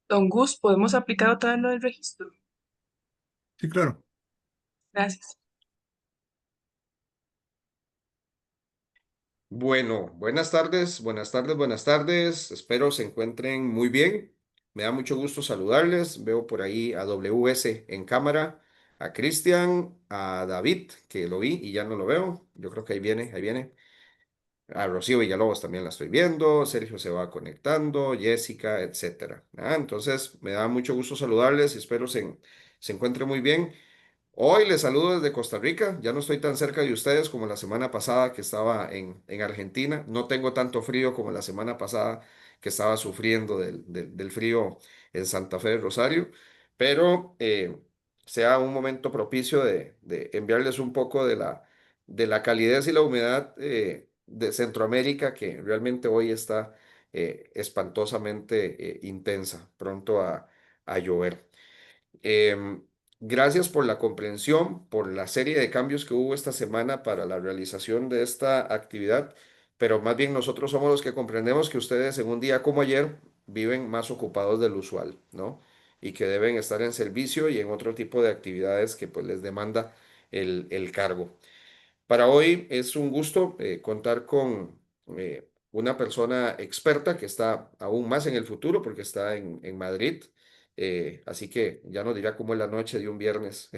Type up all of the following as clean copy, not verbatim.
Don Gus, ¿podemos aplicar otra vez lo del registro? Sí, claro. Gracias. Bueno, buenas tardes, buenas tardes, buenas tardes. Espero se encuentren muy bien. Me da mucho gusto saludarles. Veo por ahí a WS en cámara, a Cristian, a David, que lo vi y ya no lo veo. Yo creo que ahí viene, ahí viene. A Rocío Villalobos también la estoy viendo. Sergio se va conectando, Jessica, etcétera. Entonces, me da mucho gusto saludarles y espero se encuentren muy bien. Hoy les saludo desde Costa Rica. Ya no estoy tan cerca de ustedes como la semana pasada que estaba en Argentina. No tengo tanto frío como la semana pasada que estaba sufriendo del frío en Santa Fe de Rosario. Pero sea un momento propicio de enviarles un poco de la calidez y la humedad de Centroamérica, que realmente hoy está espantosamente intensa, pronto a llover. Em, Gracias por la comprensión, por la serie de cambios que hubo esta semana para la realización de esta actividad, pero más bien nosotros somos los que comprendemos que ustedes en un día como ayer viven más ocupados del usual, ¿no? Y que deben estar en servicio y en otro tipo de actividades que pues les demanda el cargo. Para hoy es un gusto contar con una persona experta que está aún más en el futuro porque está en Madrid. Así que ya nos dirá cómo es la noche de un viernes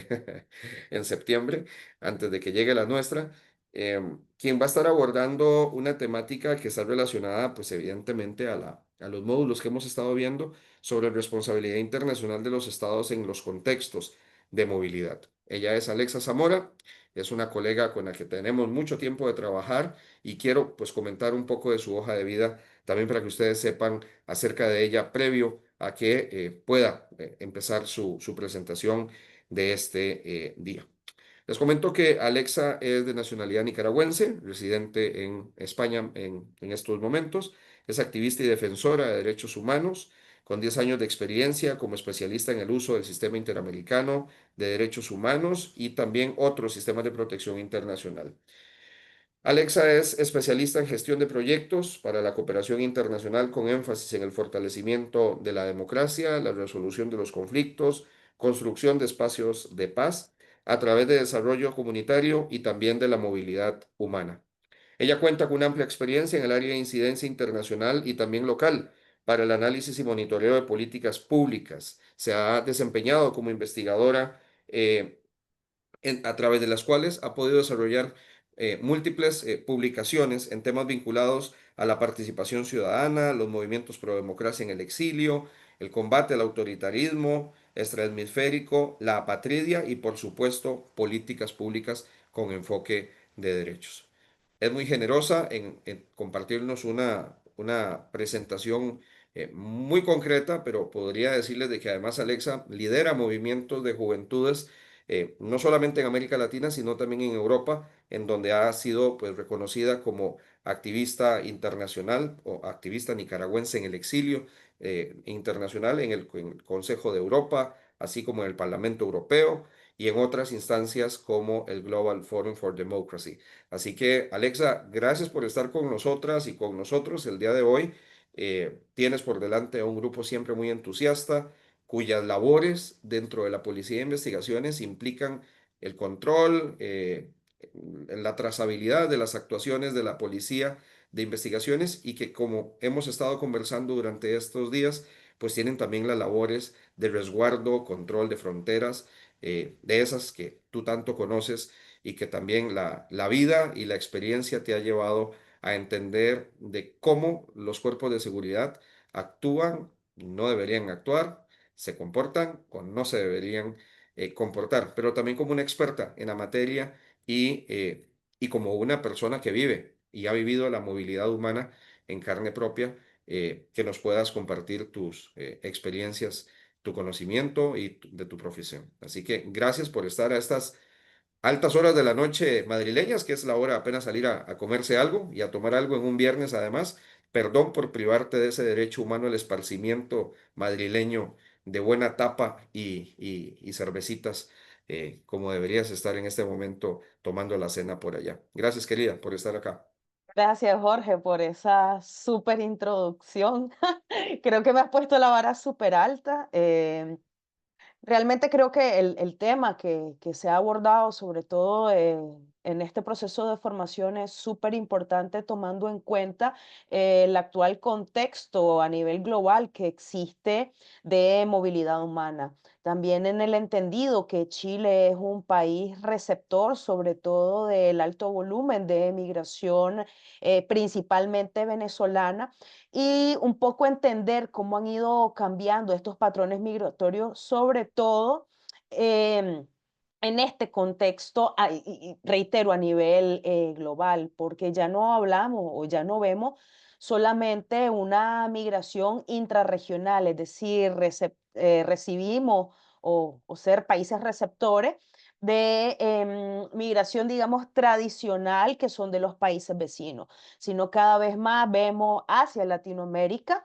en septiembre, antes de que llegue la nuestra. Quien va a estar abordando una temática que está relacionada, pues evidentemente, a los módulos que hemos estado viendo sobre responsabilidad internacional de los estados en los contextos de movilidad. Ella es Alexa Zamora. Es una colega con la que tenemos mucho tiempo de trabajar y quiero pues comentar un poco de su hoja de vida también para que ustedes sepan acerca de ella previo a que pueda empezar su presentación de este día. Les comento que Alexa es de nacionalidad nicaragüense, residente en España en estos momentos. Es activista y defensora de derechos humanos, con 10 años de experiencia como especialista en el uso del sistema interamericano de derechos humanos y también otros sistemas de protección internacional. Alexa es especialista en gestión de proyectos para la cooperación internacional con énfasis en el fortalecimiento de la democracia, la resolución de los conflictos, construcción de espacios de paz a través de desarrollo comunitario y también de la movilidad humana. Ella cuenta con una amplia experiencia en el área de incidencia internacional y también local para el análisis y monitoreo de políticas públicas. Se ha desempeñado como investigadora a través de las cuales ha podido desarrollar múltiples publicaciones en temas vinculados a la participación ciudadana, los movimientos pro democracia en el exilio, el combate al autoritarismo extrahemisférico, la apatridia y, por supuesto, políticas públicas con enfoque de derechos. Es muy generosa en compartirnos una presentación muy concreta, pero podría decirles de que además Alexa lidera movimientos de juventudes no solamente en América Latina, sino también en Europa, en donde ha sido pues, reconocida como activista internacional o activista nicaragüense en el exilio internacional en el Consejo de Europa, así como en el Parlamento Europeo y en otras instancias como el Global Forum for Democracy. Así que, Alexa, gracias por estar con nosotras y con nosotros el día de hoy. Tienes por delante a un grupo siempre muy entusiasta cuyas labores dentro de la Policía de Investigaciones implican el control, la trazabilidad de las actuaciones de la Policía de Investigaciones y que como hemos estado conversando durante estos días, pues tienen también las labores de resguardo, control de fronteras, de esas que tú tanto conoces y que también la vida y la experiencia te ha llevado a entender de cómo los cuerpos de seguridad actúan, no deberían actuar, se comportan o no se deberían comportar, pero también como una experta en la materia y como una persona que vive y ha vivido la movilidad humana en carne propia, que nos puedas compartir tus experiencias, tu conocimiento y de tu profesión. Así que gracias por estar a estas altas horas de la noche madrileñas, que es la hora apenas salir a comerse algo y a tomar algo en un viernes además. Perdón por privarte de ese derecho humano al esparcimiento madrileño de buena tapa y cervecitas, como deberías estar en este momento tomando la cena por allá. Gracias, querida, por estar acá. Gracias, Jorge, por esa súper introducción. Creo que me has puesto la vara súper alta. Realmente creo que el tema que se ha abordado, sobre todo en este proceso de formación, es súper importante tomando en cuenta el actual contexto a nivel global que existe de movilidad humana. También en el entendido que Chile es un país receptor, sobre todo del alto volumen de migración, principalmente venezolana, y un poco entender cómo han ido cambiando estos patrones migratorios, sobre todo em, en este contexto, y reitero, a nivel global, porque ya no hablamos o ya no vemos solamente una migración intrarregional, es decir, recibimos o ser países receptores de migración, digamos, tradicional, que son de los países vecinos, sino cada vez más vemos hacia Latinoamérica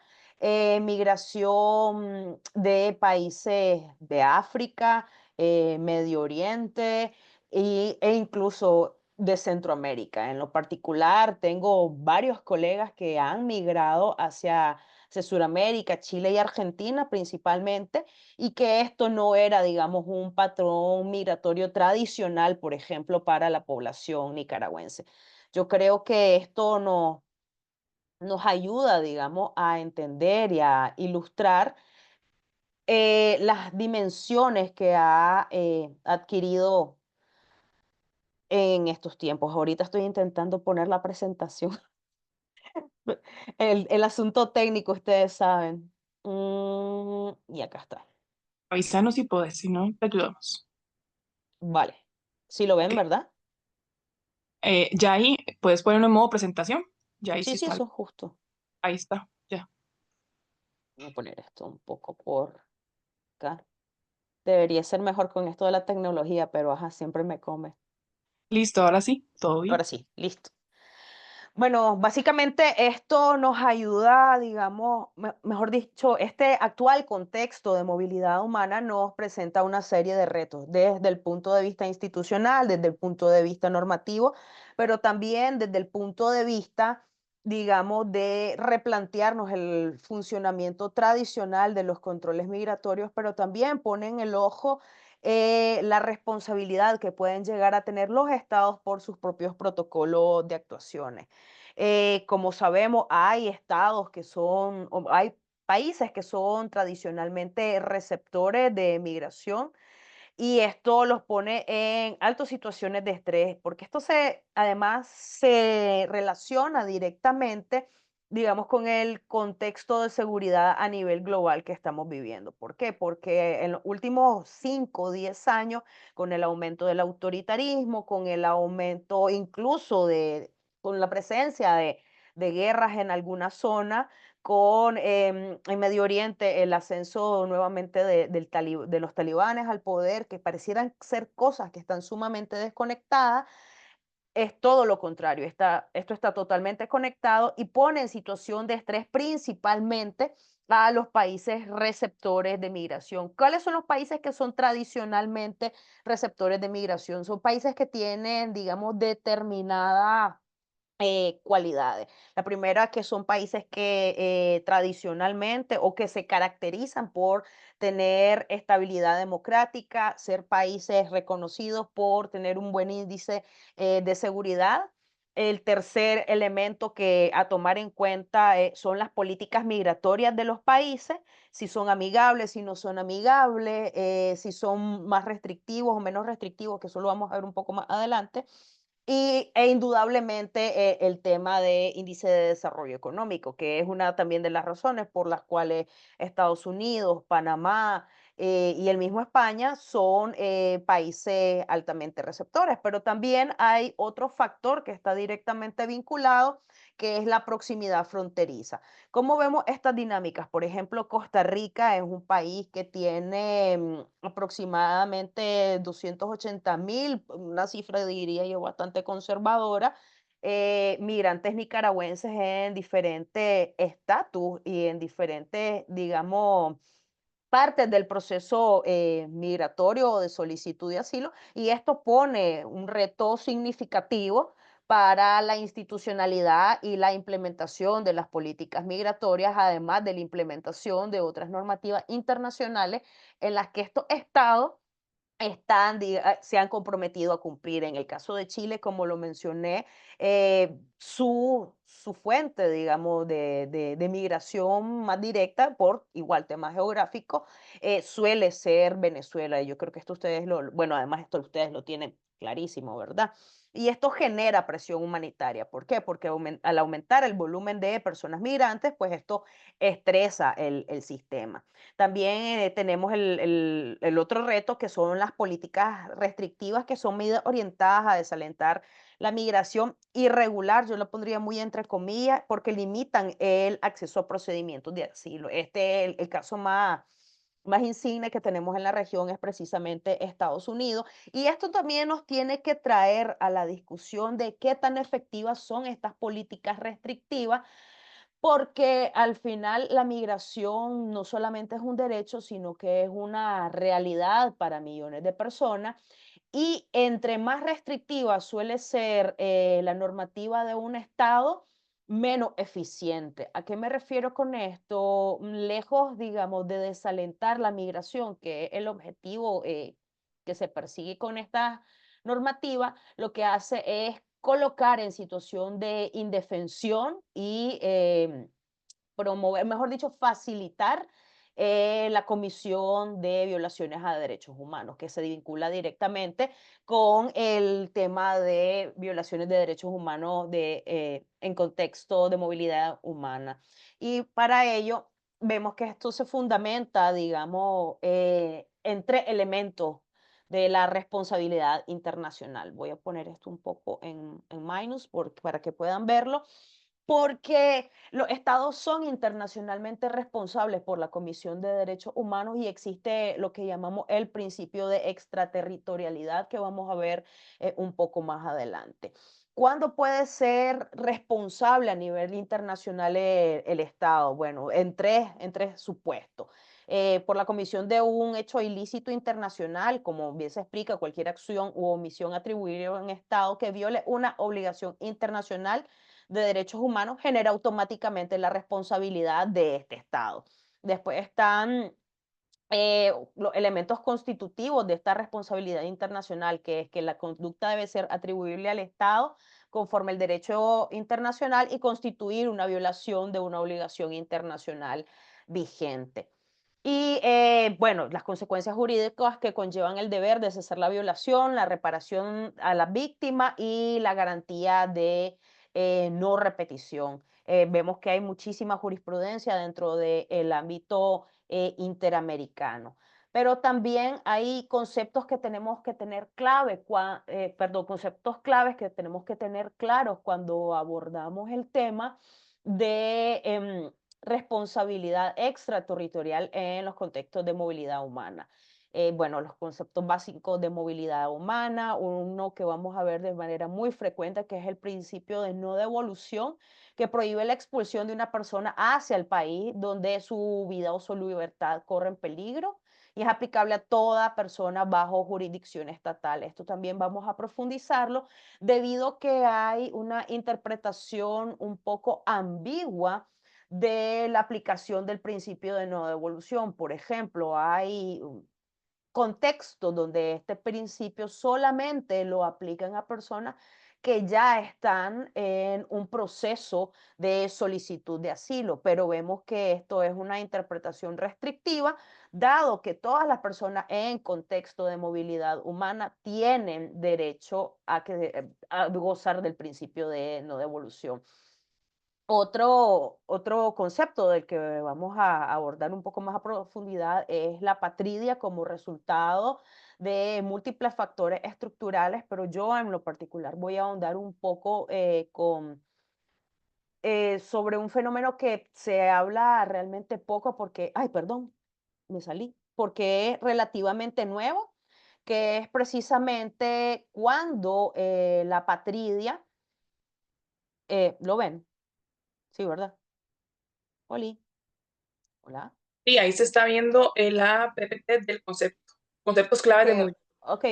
migración de países de África, Medio Oriente e incluso de Centroamérica. En lo particular, tengo varios colegas que han migrado hacia Sudamérica, Chile y Argentina principalmente, y que esto no era, digamos, un patrón migratorio tradicional, por ejemplo, para la población nicaragüense. Yo creo que esto nos ayuda, digamos, a entender y a ilustrar las dimensiones que ha adquirido en estos tiempos. Ahorita estoy intentando poner la presentación. El asunto técnico, ustedes saben. Y acá está. Avísanos si podés, si no, te ayudamos. Vale. Sí lo ven, Ok. ¿verdad? Ya ahí puedes ponerlo en modo presentación. Ya ahí Sí, sí sí, está. eso es justo. Ahí está. Ya. Voy a poner esto un poco por acá. Debería ser mejor con esto de la tecnología, pero ajá, siempre me come. Listo, ahora sí. Todo Ahora bien. sí, listo. Bueno, básicamente esto nos ayuda, digamos, mejor dicho, este actual contexto de movilidad humana nos presenta una serie de retos desde el punto de vista institucional, desde el punto de vista normativo, pero también desde el punto de vista, digamos, de replantearnos el funcionamiento tradicional de los controles migratorios, pero también ponen el ojo la responsabilidad que pueden llegar a tener los estados por sus propios protocolos de actuaciones. Como sabemos, hay estados que son, o hay países que son tradicionalmente receptores de migración y esto los pone en altas situaciones de estrés, porque esto además se relaciona directamente, digamos, con el contexto de seguridad a nivel global que estamos viviendo. ¿Por qué? Porque en los últimos 5 o 10 años, con el aumento del autoritarismo, con el aumento incluso con la presencia de guerras en alguna zona, con en Medio Oriente el ascenso nuevamente de los talibanes al poder, que parecieran ser cosas que están sumamente desconectadas, es todo lo contrario. Esto está totalmente conectado y pone en situación de estrés principalmente a los países receptores de migración. ¿Cuáles son los países que son tradicionalmente receptores de migración? Son países que tienen, digamos, determinada cualidades. La primera, que son países que tradicionalmente o que se caracterizan por tener estabilidad democrática, ser países reconocidos por tener un buen índice de seguridad. El tercer elemento que a tomar en cuenta son las políticas migratorias de los países, si son amigables, si no son amigables, si son más restrictivos o menos restrictivos, que eso lo vamos a ver un poco más adelante. Indudablemente el tema de índice de desarrollo económico, que es una también de las razones por las cuales Estados Unidos, Panamá y el mismo España son países altamente receptores, pero también hay otro factor que está directamente vinculado, que es la proximidad fronteriza. ¿Cómo vemos estas dinámicas? Por ejemplo, Costa Rica es un país que tiene aproximadamente 280.000, una cifra diría yo bastante conservadora, migrantes nicaragüenses en diferentes estatus y en diferentes, digamos, partes del proceso migratorio o de solicitud de asilo, y esto pone un reto significativo para la institucionalidad y la implementación de las políticas migratorias, además de la implementación de otras normativas internacionales en las que estos estados se han comprometido a cumplir. En el caso de Chile, como lo mencioné, su fuente, digamos, de migración más directa, por igual tema geográfico, suele ser Venezuela. Y yo creo que esto ustedes bueno, además esto ustedes lo tienen clarísimo, ¿verdad? Y esto genera presión humanitaria. ¿Por qué? Porque al aumentar el volumen de personas migrantes, pues esto estresa el sistema. También tenemos el otro reto, que son las políticas restrictivas, que son medidas orientadas a desalentar la migración irregular. Yo lo pondría muy entre comillas, porque limitan el acceso a procedimientos de asilo. El caso más insigne que tenemos en la región es precisamente Estados Unidos. Y esto también nos tiene que traer a la discusión de qué tan efectivas son estas políticas restrictivas, porque al final la migración no solamente es un derecho, sino que es una realidad para millones de personas. Y entre más restrictiva suele ser la normativa de un estado, menos eficiente. ¿A qué me refiero con esto? Lejos, digamos, de desalentar la migración, que es el objetivo que se persigue con esta normativa, lo que hace es colocar en situación de indefensión y promover, mejor dicho, facilitar la comisión de violaciones a derechos humanos, que se vincula directamente con el tema de violaciones de derechos humanos en contexto de movilidad humana. Y para ello vemos que esto se fundamenta, digamos, en tres elementos de la responsabilidad internacional. Voy a poner esto un poco en minus para que puedan verlo, porque los estados son internacionalmente responsables por la Comisión de Derechos Humanos y existe lo que llamamos el principio de extraterritorialidad, que vamos a ver un poco más adelante. ¿Cuándo puede ser responsable a nivel internacional el Estado? Bueno, en tres supuestos. Por la comisión de un hecho ilícito internacional, como bien se explica, cualquier acción u omisión atribuible a un Estado que viole una obligación internacional de derechos humanos genera automáticamente la responsabilidad de este Estado. Después están los elementos constitutivos de esta responsabilidad internacional, que es que la conducta debe ser atribuible al Estado conforme el derecho internacional y constituir una violación de una obligación internacional vigente. Y bueno, las consecuencias jurídicas que conllevan el deber de cesar la violación, la reparación a la víctima y la garantía de no repetición. Vemos que hay muchísima jurisprudencia dentro del ámbito interamericano. Pero también hay conceptos que tenemos que tener conceptos claves que tenemos que tener claros cuando abordamos el tema de responsabilidad extraterritorial en los contextos de movilidad humana. Bueno, los conceptos básicos de movilidad humana, uno que vamos a ver de manera muy frecuente, que es el principio de no devolución, que prohíbe la expulsión de una persona hacia el país donde su vida o su libertad corre en peligro, y es aplicable a toda persona bajo jurisdicción estatal. Esto también vamos a profundizarlo debido a que hay una interpretación un poco ambigua de la aplicación del principio de no devolución. Por ejemplo, hay contextos donde este principio solamente lo aplican a personas que ya están en un proceso de solicitud de asilo, pero vemos que esto es una interpretación restrictiva, dado que todas las personas en contexto de movilidad humana tienen derecho a gozar del principio de no devolución. Otro concepto del que vamos a abordar un poco más a profundidad es la patridia como resultado de múltiples factores estructurales, pero yo en lo particular voy a ahondar un poco sobre un fenómeno que se habla realmente poco porque, ay, perdón, me salí, porque es relativamente nuevo, que es precisamente cuando la patridia, ¿lo ven? Sí, ¿verdad? Oli, hola. Y ahí se está viendo la PPT del concepto, conceptos claves de Que movilidad. Ok,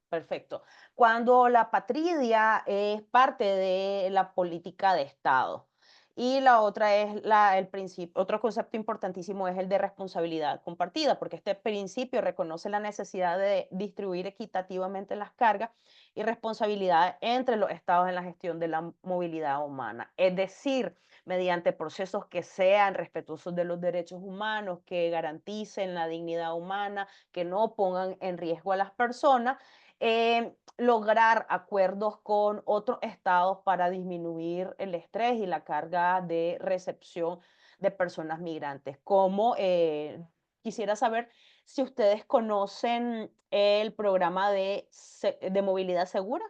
perfecto. Cuando la patria es parte de la política de Estado. Y la otra es el principio, otro concepto importantísimo es el de responsabilidad compartida, porque este principio reconoce la necesidad de distribuir equitativamente las cargas y responsabilidades entre los estados en la gestión de la movilidad humana. Es decir, mediante procesos que sean respetuosos de los derechos humanos, que garanticen la dignidad humana, que no pongan en riesgo a las personas, lograr acuerdos con otros estados para disminuir el estrés y la carga de recepción de personas migrantes. Como quisiera saber si ustedes conocen el programa de movilidad segura.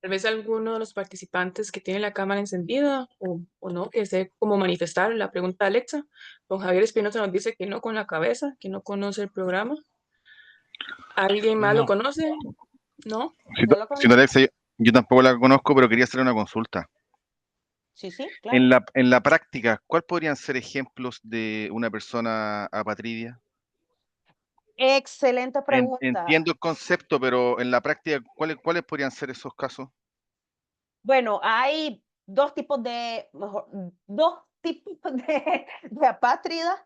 Tal vez alguno de los participantes que tiene la cámara encendida o no, que esté como manifestar la pregunta de Alexa. Don Javier Espinosa nos dice que no con la cabeza, que no conoce el programa. ¿Alguien más lo No, conoce? ¿No? ¿No lo Si no, conocen? Alexa, yo tampoco la conozco, pero quería hacer una consulta. Sí, sí, claro. En la práctica, ¿cuál podrían ser ejemplos de una persona apatridia? Excelente pregunta. Entiendo el concepto, pero en la práctica, ¿cuáles podrían ser esos casos? Bueno, hay dos tipos dos tipos de apátridas,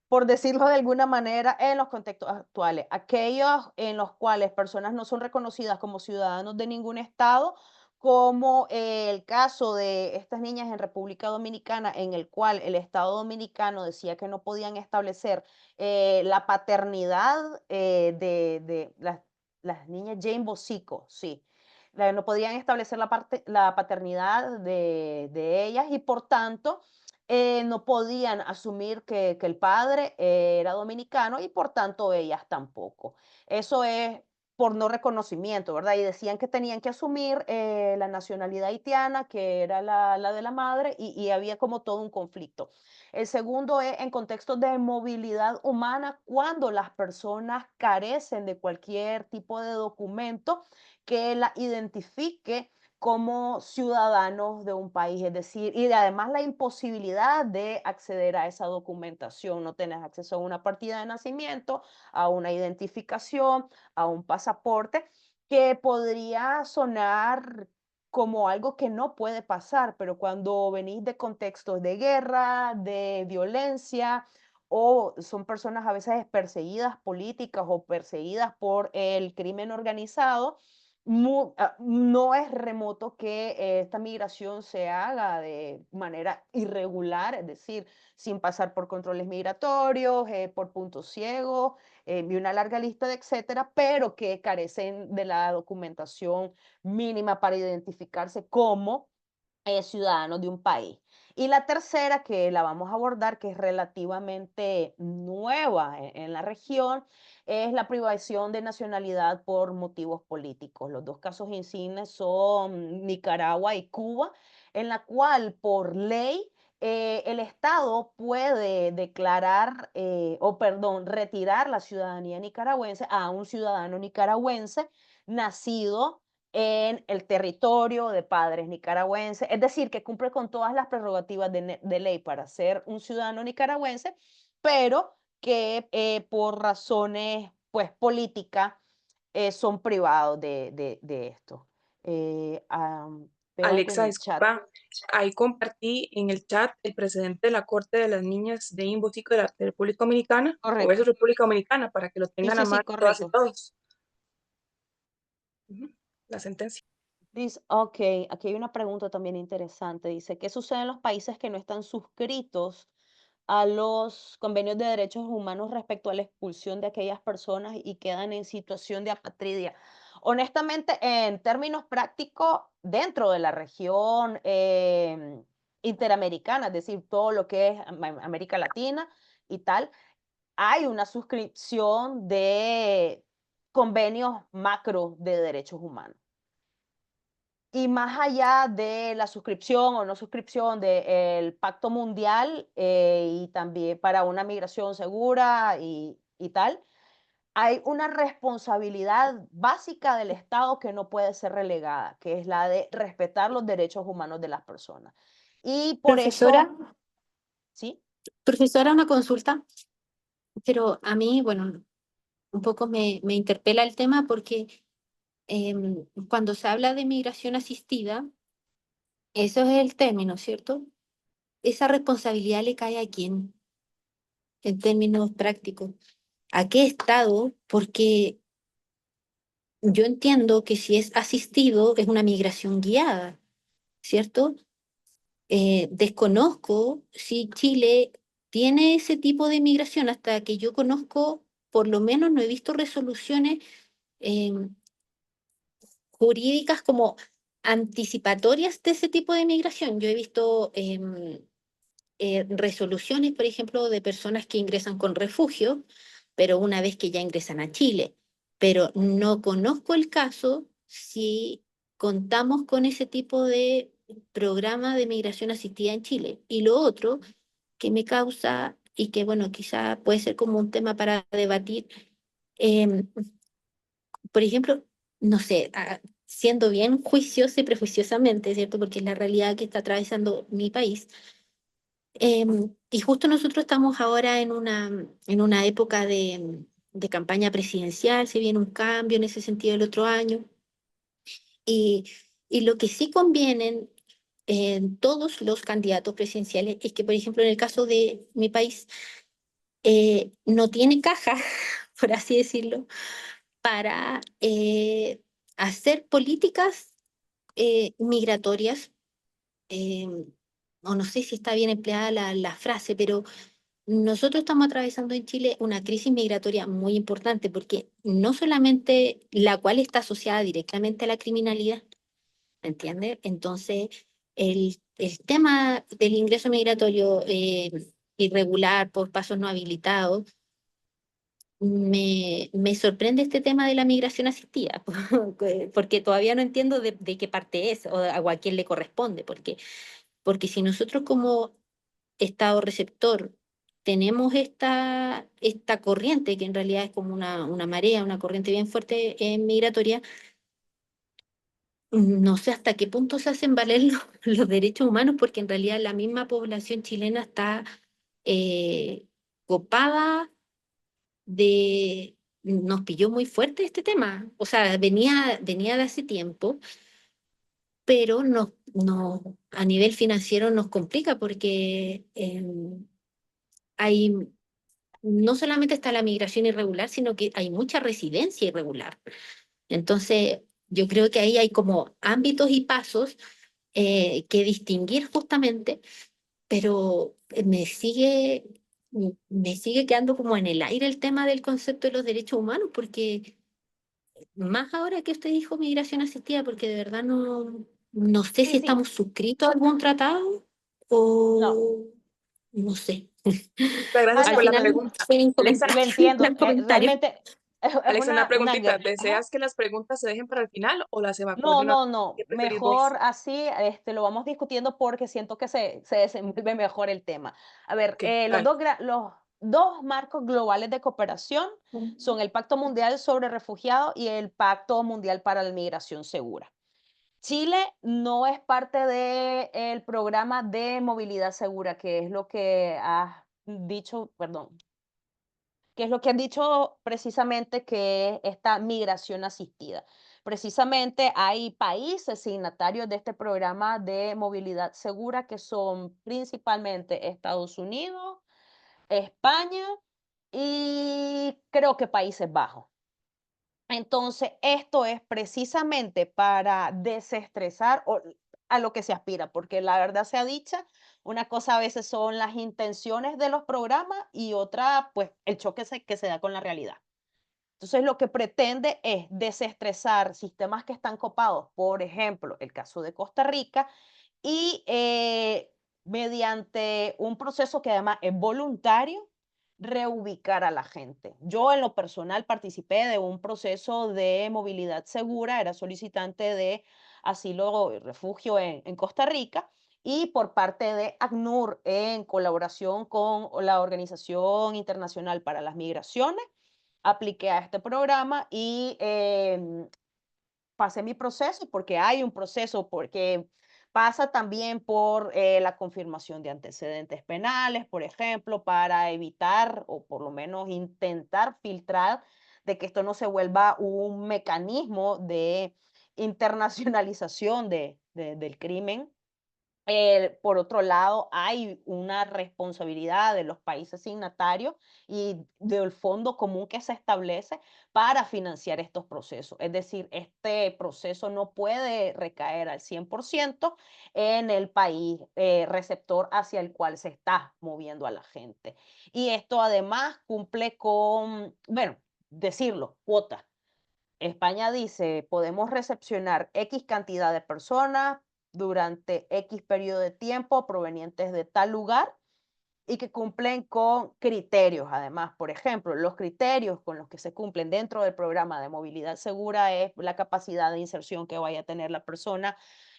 por decirlo de alguna manera, en los contextos actuales. Aquellos en los cuales personas no son reconocidas como ciudadanos de ningún estado, como el caso de estas niñas en República Dominicana, en el cual el Estado dominicano decía que no podían establecer la paternidad de las niñas Jane Bosico, sí. No podían establecer la paternidad de ellas y por tanto no podían asumir que el padre era dominicano y por tanto ellas tampoco. Eso es por no reconocimiento, ¿verdad? Y decían que tenían que asumir la nacionalidad haitiana, que era la de la madre, y había como todo un conflicto. El segundo es en contextos de movilidad humana, cuando las personas carecen de cualquier tipo de documento que la identifique como ciudadanos de un país, es decir, y además la imposibilidad de acceder a esa documentación, no tenés acceso a una partida de nacimiento, a una identificación, a un pasaporte, que podría sonar como algo que no puede pasar, pero cuando venís de contextos de guerra, de violencia, o son personas a veces perseguidas políticas o perseguidas por el crimen organizado, no es remoto que esta migración se haga de manera irregular, es decir, sin pasar por controles migratorios, por puntos ciegos, y una larga lista de etcétera, pero que carecen de la documentación mínima para identificarse como ciudadanos de un país. Y la tercera, que la vamos a abordar, que es relativamente nueva en la región, es la privación de nacionalidad por motivos políticos. Los dos casos insignes son Nicaragua y Cuba, en la cual por ley el Estado puede declarar, o perdón, retirar la ciudadanía nicaragüense a un ciudadano nicaragüense nacido en el territorio de padres nicaragüenses, es decir, que cumple con todas las prerrogativas de ley para ser un ciudadano nicaragüense, pero que por razones pues políticas son privados de esto. Veo que en Alexa, el chat, disculpa, ahí compartí en el chat el presidente de la Corte de las Niñas de Imbocico de la República Dominicana, o eso es correcto. República Dominicana, para que lo Sí, tengan a sí, sí, mano todas y correcto. todos. Ujú, la sentencia. Dice, ok, aquí hay una pregunta también interesante. Dice, ¿qué sucede en los países que no están suscritos a los convenios de derechos humanos respecto a la expulsión de aquellas personas y quedan en situación de apatridia? Honestamente, en términos prácticos, dentro de la región interamericana, es decir, todo lo que es América Latina y tal, hay una suscripción de convenios macro de derechos humanos. Y más allá de la suscripción o no suscripción del Pacto Mundial y también para una migración segura y tal, hay una responsabilidad básica del Estado que no puede ser relegada, que es la de respetar los derechos humanos de las personas. Y por Profesora, eso, ¿sí? Profesora, una consulta, pero a mí, bueno, un poco me interpela el tema porque cuando se habla de migración asistida, eso es el término, ¿cierto? Esa responsabilidad le cae a quién, en términos prácticos. ¿A qué estado? Porque yo entiendo que si es asistido es una migración guiada, ¿cierto? Desconozco si Chile tiene ese tipo de migración. Hasta que yo conozco, por lo menos no he visto resoluciones em, jurídicas como anticipatorias de ese tipo de migración. Yo he visto resoluciones, por ejemplo, de personas que ingresan con refugio, pero una vez que ya ingresan a Chile. Pero no conozco el caso si contamos con ese tipo de programa de migración asistida en Chile. Y lo otro que me causa, y que bueno, quizá puede ser como un tema para debatir, em, por ejemplo, no sé, siendo bien juiciosa y prejuiciosamente, ¿cierto? Porque es la realidad que está atravesando mi país. Y justo nosotros estamos ahora en una época de campaña presidencial, se viene un cambio en ese sentido el otro año, y, y lo que sí convienen en todos los candidatos presidenciales es que, por ejemplo, en el caso de mi país, no tiene caja, por así decirlo, para hacer políticas migratorias, eh, o no sé si está bien empleada la frase, pero nosotros estamos atravesando en Chile una crisis migratoria muy importante porque no solamente la cual está asociada directamente a la criminalidad, ¿me entiendes? Entonces, el tema del ingreso migratorio irregular por pasos no habilitados, me sorprende este tema de la migración asistida, porque todavía no entiendo de qué parte es o a quién le corresponde, porque si nosotros como Estado receptor tenemos esta corriente, que en realidad es como una marea, una corriente bien fuerte migratoria, no sé hasta qué punto se hacen valer los derechos humanos, porque en realidad la misma población chilena está eh, copada de... Nos pilló muy fuerte este tema. O sea, venía de hace tiempo, pero a nivel financiero nos complica porque hay, no solamente está la migración irregular, sino que hay mucha residencia irregular. Entonces, yo creo que ahí hay como ámbitos y pasos que distinguir justamente, pero me sigue quedando como en el aire el tema del concepto de los derechos humanos, porque más ahora que usted dijo migración asistida, porque de verdad no sé si Sí, sí, estamos suscritos a algún tratado no. o no sé. Muchas gracias Al por la final, Ana, pregunta. fue Alexa, lo entiendo. el comentario. Realmente es Alexa, una una preguntita. gran... Ajá. ¿Deseas que las preguntas se dejen para el final o las evacúo de No, una vez? no, no. ¿Qué preferís vos? Mejor así, lo vamos discutiendo porque siento que se desenvuelve mejor el tema. A ver, Ok, dale. los dos marcos globales de cooperación son el Pacto Mundial sobre Refugiados y el Pacto Mundial para la Migración Segura. Chile no es parte del programa de movilidad segura, que es lo que has dicho, perdón, que es lo que han dicho precisamente que es esta migración asistida. Precisamente hay países signatarios de este programa de movilidad segura que son principalmente Estados Unidos, España y creo que Países Bajos. Entonces, esto es precisamente para desestresar a lo que se aspira, porque la verdad sea dicha, una cosa a veces son las intenciones de los programas y otra, pues, el choque que se da con la realidad. Entonces, lo que pretende es desestresar sistemas que están copados, por ejemplo, el caso de Costa Rica, y mediante un proceso que además es voluntario, reubicar a la gente. Yo en lo personal participé de un proceso de movilidad segura, era solicitante de asilo y refugio en Costa Rica y por parte de ACNUR en colaboración con la Organización Internacional para las Migraciones, apliqué a este programa y pasé mi proceso porque hay un proceso, porque Pasa también por la confirmación de antecedentes penales, por ejemplo, para evitar o por lo menos intentar filtrar de que esto no se vuelva un mecanismo de internacionalización del crimen. Por otro lado, hay una responsabilidad de los países signatarios y del fondo común que se establece para financiar estos procesos. Es decir, este proceso no puede recaer al 100% en el país receptor hacia el cual se está moviendo a la gente. Y esto además cumple con, bueno, decirlo, cuotas. España dice, podemos recepcionar X cantidad de personas durante X periodo de tiempo provenientes de tal lugar y que cumplen con criterios. Además, por ejemplo, los criterios con los que se cumplen dentro del programa de movilidad segura es la capacidad de inserción que vaya a tener la persona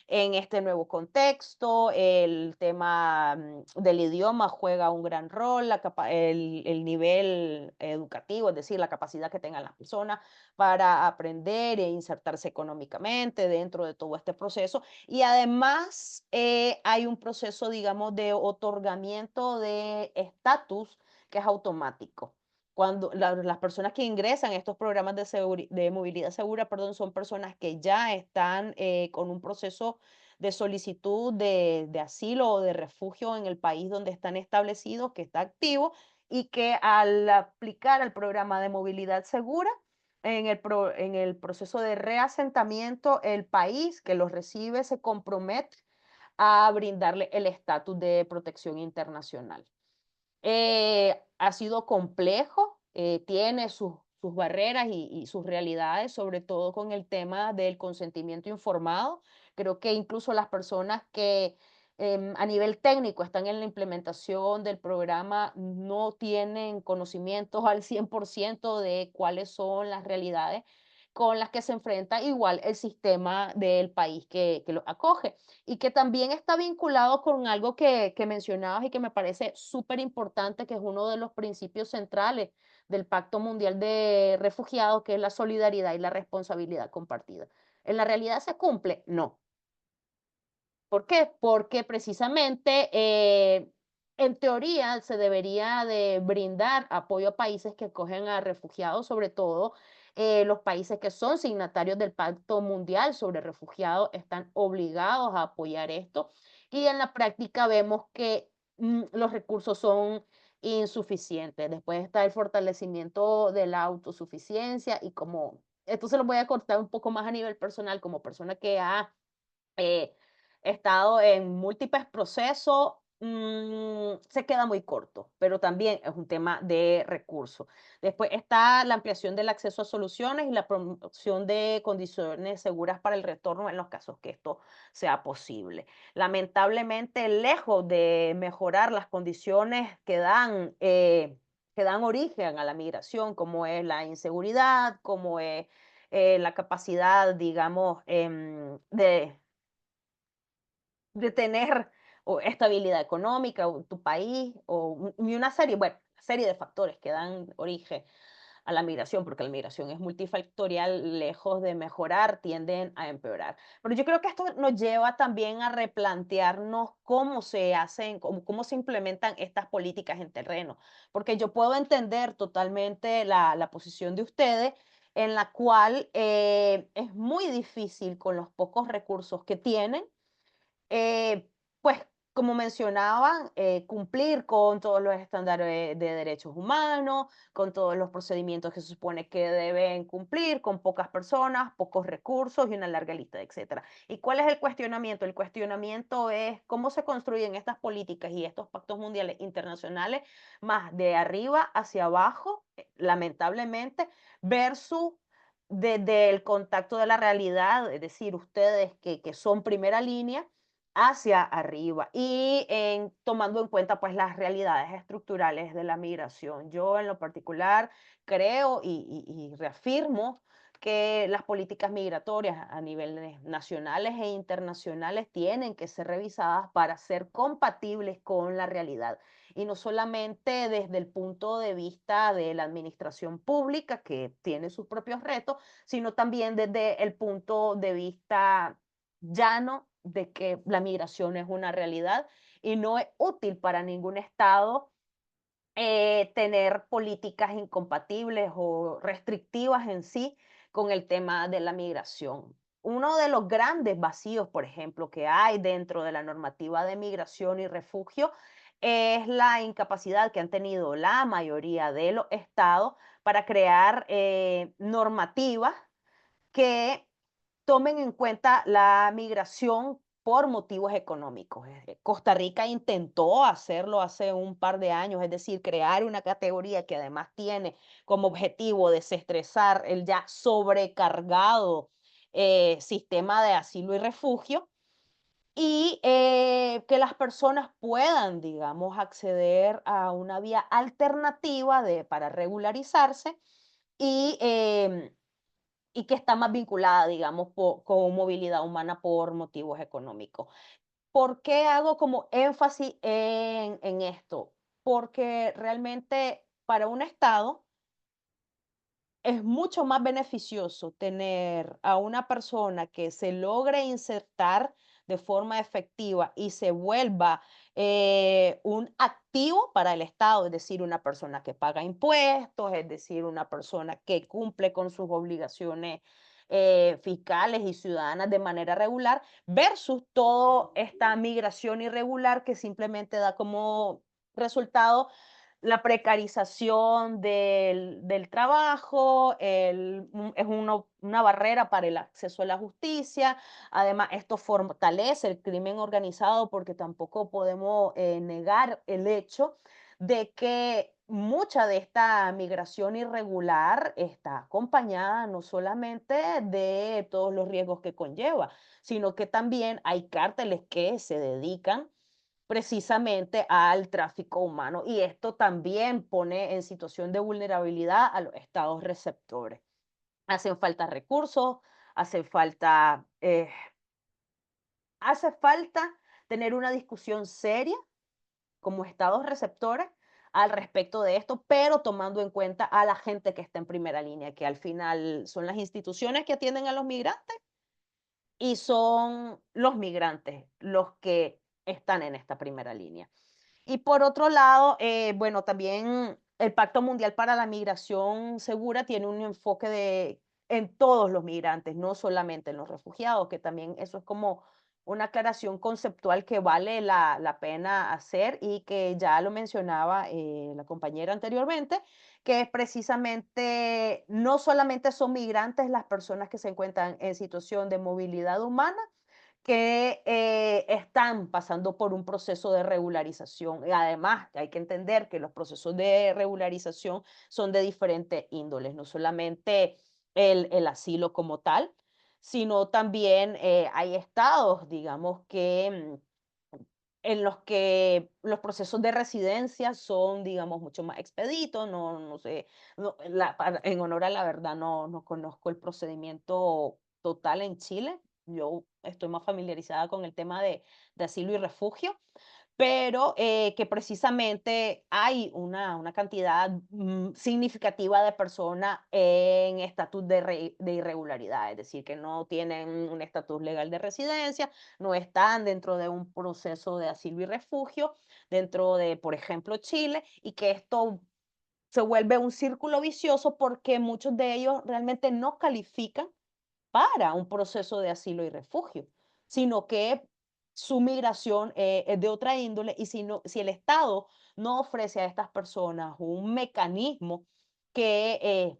en este nuevo contexto. El tema del idioma juega un gran rol, el nivel educativo, es decir, la capacidad que tengan las personas para aprender e insertarse económicamente dentro de todo este proceso. Y además hay un proceso, digamos, de otorgamiento de estatus que es automático. Cuando las personas que ingresan a estos programas de movilidad segura, perdón, son personas que ya están con un proceso de solicitud de asilo o de refugio en el país donde están establecidos, que está activo, y que al aplicar el programa de movilidad segura, en el proceso de reasentamiento, el país que los recibe se compromete a brindarle el estatus de protección internacional. Ha sido complejo, tiene sus barreras y sus realidades, sobre todo con el tema del consentimiento informado. Creo que incluso las personas que a nivel técnico están en la implementación del programa no tienen conocimientos al 100% de cuáles son las realidades con las que se enfrenta igual el sistema del país que lo acoge y que también está vinculado con algo que mencionabas y que me parece súper importante, que es uno de los principios centrales del Pacto Mundial de Refugiados, que es la solidaridad y la responsabilidad compartida. ¿En la realidad se cumple? No. ¿Por qué? Porque precisamente en teoría se debería de brindar apoyo a países que acogen a refugiados, sobre todo los países que son signatarios del Pacto Mundial sobre Refugiados están obligados a apoyar esto y en la práctica vemos que los recursos son insuficientes. Después está el fortalecimiento de la autosuficiencia y como, esto se lo voy a cortar un poco más a nivel personal, como persona que ha eh, estado en múltiples procesos, se queda muy corto, pero también es un tema de recursos. Después está la ampliación del acceso a soluciones y la promoción de condiciones seguras para el retorno en los casos que esto sea posible. Lamentablemente, lejos de mejorar las condiciones que dan origen a la migración, como es la inseguridad, como es la capacidad, digamos, de tener o estabilidad económica o tu país y una serie, bueno, serie de factores que dan origen a la migración, porque la migración es multifactorial, lejos de mejorar, tienden a empeorar. Pero yo creo que esto nos lleva también a replantearnos cómo se hacen, cómo se implementan estas políticas en terreno, porque yo puedo entender totalmente la posición de ustedes en la cual es muy difícil con los pocos recursos que tienen pues, como mencionaban, cumplir con todos los estándares de derechos humanos, con todos los procedimientos que se supone que deben cumplir, con pocas personas, pocos recursos y una larga lista, etcétera. ¿Y cuál es el cuestionamiento? El cuestionamiento es cómo se construyen estas políticas y estos pactos mundiales internacionales más de arriba hacia abajo, lamentablemente, versus desde el contacto de la realidad, es decir, ustedes que son primera línea hacia arriba y tomando en cuenta pues las realidades estructurales de la migración. Yo en lo particular creo y reafirmo que las políticas migratorias a niveles nacionales e internacionales tienen que ser revisadas para ser compatibles con la realidad y no solamente desde el punto de vista de la administración pública que tiene sus propios retos, sino también desde el punto de vista llano de que la migración es una realidad y no es útil para ningún Estado tener políticas incompatibles o restrictivas en sí con el tema de la migración. Uno de los grandes vacíos, por ejemplo, que hay dentro de la normativa de migración y refugio es la incapacidad que han tenido la mayoría de los estados para crear normativas que tomen en cuenta la migración por motivos económicos. Costa Rica intentó hacerlo hace un par de años, es decir, crear una categoría que además tiene como objetivo desestresar el ya sobrecargado sistema de asilo y refugio y que las personas puedan, digamos, acceder a una vía alternativa para regularizarse y y que está más vinculada, digamos, con movilidad humana por motivos económicos. ¿Por qué hago como énfasis en esto? Porque realmente para un Estado es mucho más beneficioso tener a una persona que se logre insertar de forma efectiva y se vuelva un activo para el Estado, es decir, una persona que paga impuestos, es decir, una persona que cumple con sus obligaciones fiscales y ciudadanas de manera regular, versus toda esta migración irregular que simplemente da como resultado la precarización del trabajo, es una barrera para el acceso a la justicia. Además, esto fortalece el crimen organizado porque tampoco podemos negar el hecho de que mucha de esta migración irregular está acompañada no solamente de todos los riesgos que conlleva, sino que también hay cárteles que se dedican precisamente al tráfico humano y esto también pone en situación de vulnerabilidad a los estados receptores. Hacen falta recursos, hace falta, hace falta tener una discusión seria como estados receptores al respecto de esto, pero tomando en cuenta a la gente que está en primera línea, que al final son las instituciones que atienden a los migrantes y son los migrantes los que están en esta primera línea. Y por otro lado, bueno, también el Pacto Mundial para la Migración Segura tiene un enfoque en todos los migrantes, no solamente en los refugiados, que también eso es como una aclaración conceptual que vale la pena hacer y que ya lo mencionaba la compañera anteriormente, que es precisamente no solamente son migrantes las personas que se encuentran en situación de movilidad humana, que están pasando por un proceso de regularización. Y además, hay que entender que los procesos de regularización son de diferentes índoles, no solamente el asilo como tal, sino también hay estados, digamos, que en los que los procesos de residencia son, digamos, mucho más expeditos, no sé, en honor a la verdad no conozco el procedimiento total en Chile, yo estoy más familiarizada con el tema de asilo y refugio, pero que precisamente hay una cantidad significativa de personas en estatus de irregularidad, es decir, que no tienen un estatus legal de residencia, no están dentro de un proceso de asilo y refugio, dentro de, por ejemplo, Chile, y que esto se vuelve un círculo vicioso porque muchos de ellos realmente no califican para un proceso de asilo y refugio, sino que su migración es de otra índole y si el Estado no ofrece a estas personas un mecanismo que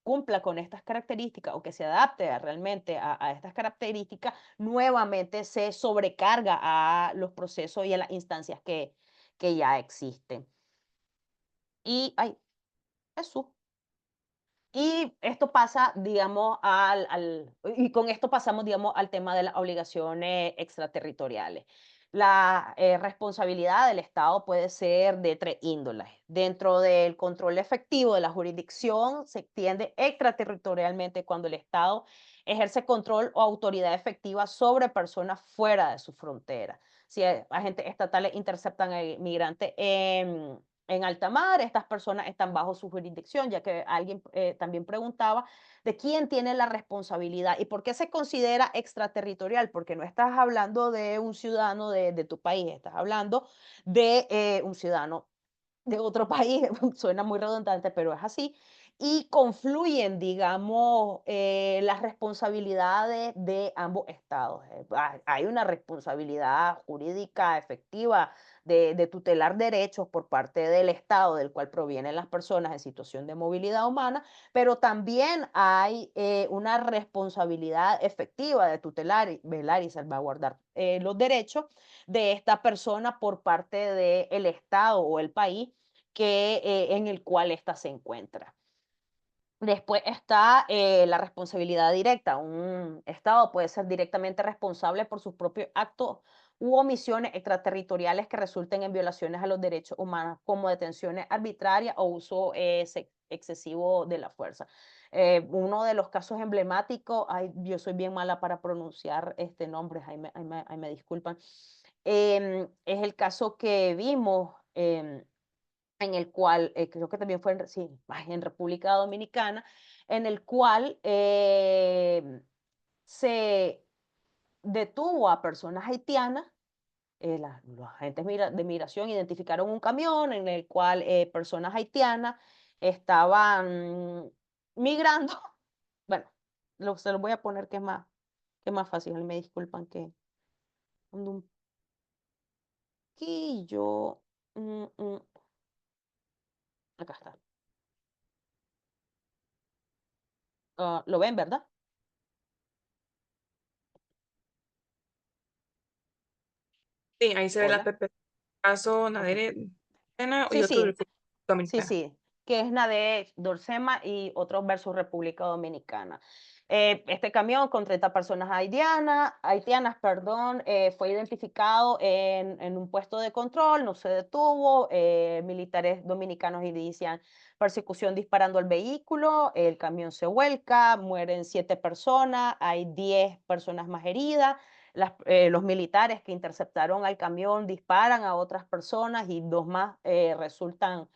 cumpla con estas características o que se adapte realmente a estas características, nuevamente se sobrecarga a los procesos y a las instancias que ya existen. Y, ay, eso. Y esto pasa, digamos, y con esto pasamos, digamos, al tema de las obligaciones extraterritoriales. La responsabilidad del Estado puede ser de tres índoles. Dentro del control efectivo de la jurisdicción, se extiende extraterritorialmente cuando el Estado ejerce control o autoridad efectiva sobre personas fuera de su frontera. Si agentes estatales interceptan a migrantes en alta mar, estas personas están bajo su jurisdicción, ya que alguien también preguntaba de quién tiene la responsabilidad y por qué se considera extraterritorial, porque no estás hablando de un ciudadano de tu país, estás hablando de un ciudadano de otro país, suena muy redundante, pero es así, y confluyen, digamos, las responsabilidades de ambos estados. Hay una responsabilidad jurídica efectiva de tutelar derechos por parte del estado del cual provienen las personas en situación de movilidad humana, pero también hay una responsabilidad efectiva de tutelar, velar y salvaguardar los derechos de esta persona por parte del estado o el país en el cual ésta se encuentra. Después está la responsabilidad directa. Un Estado puede ser directamente responsable por sus propios actos u omisiones extraterritoriales que resulten en violaciones a los derechos humanos, como detenciones arbitrarias o uso excesivo de la fuerza. Uno de los casos emblemáticos, ay, yo soy bien mala para pronunciar este nombre, ahí me disculpan, es el caso que vimos. En el cual, creo que también fue sí, en República Dominicana, en el cual se detuvo a personas haitianas. Los agentes de migración identificaron un camión en el cual personas haitianas estaban migrando. Bueno, se lo voy a poner que es más fácil, me disculpan que ando un poquillo. mm, mm, Acá está. ¿Lo ven, verdad? Sí, ahí se ve la Hola. PP, caso Ok. Nadere Tena y Sí, otro de sí. República Sí, Dominicana. sí, que es Nade Dorsema y otro versus República Dominicana. Este camión con 30 personas haitianas, perdón, fue identificado en un puesto de control, no se detuvo, militares dominicanos inician persecución disparando al vehículo, el camión se vuelca, mueren 7 personas, hay 10 personas más heridas. Los militares que interceptaron al camión disparan a otras personas y 2 más resultan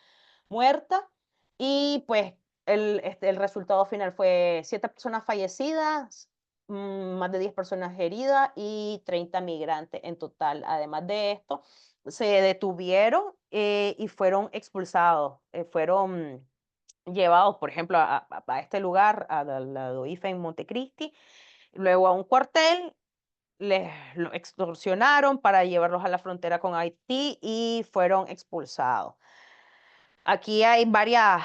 muerta. Y pues el resultado final fue 7 personas fallecidas, más de 10 personas heridas y 30 migrantes en total. Además de esto, se detuvieron y fueron expulsados, fueron llevados, por ejemplo, a este lugar, a la DOIFE en Montecristi, luego a un cuartel. Lo extorsionaron para llevarlos a la frontera con Haití y fueron expulsados. Aquí hay varias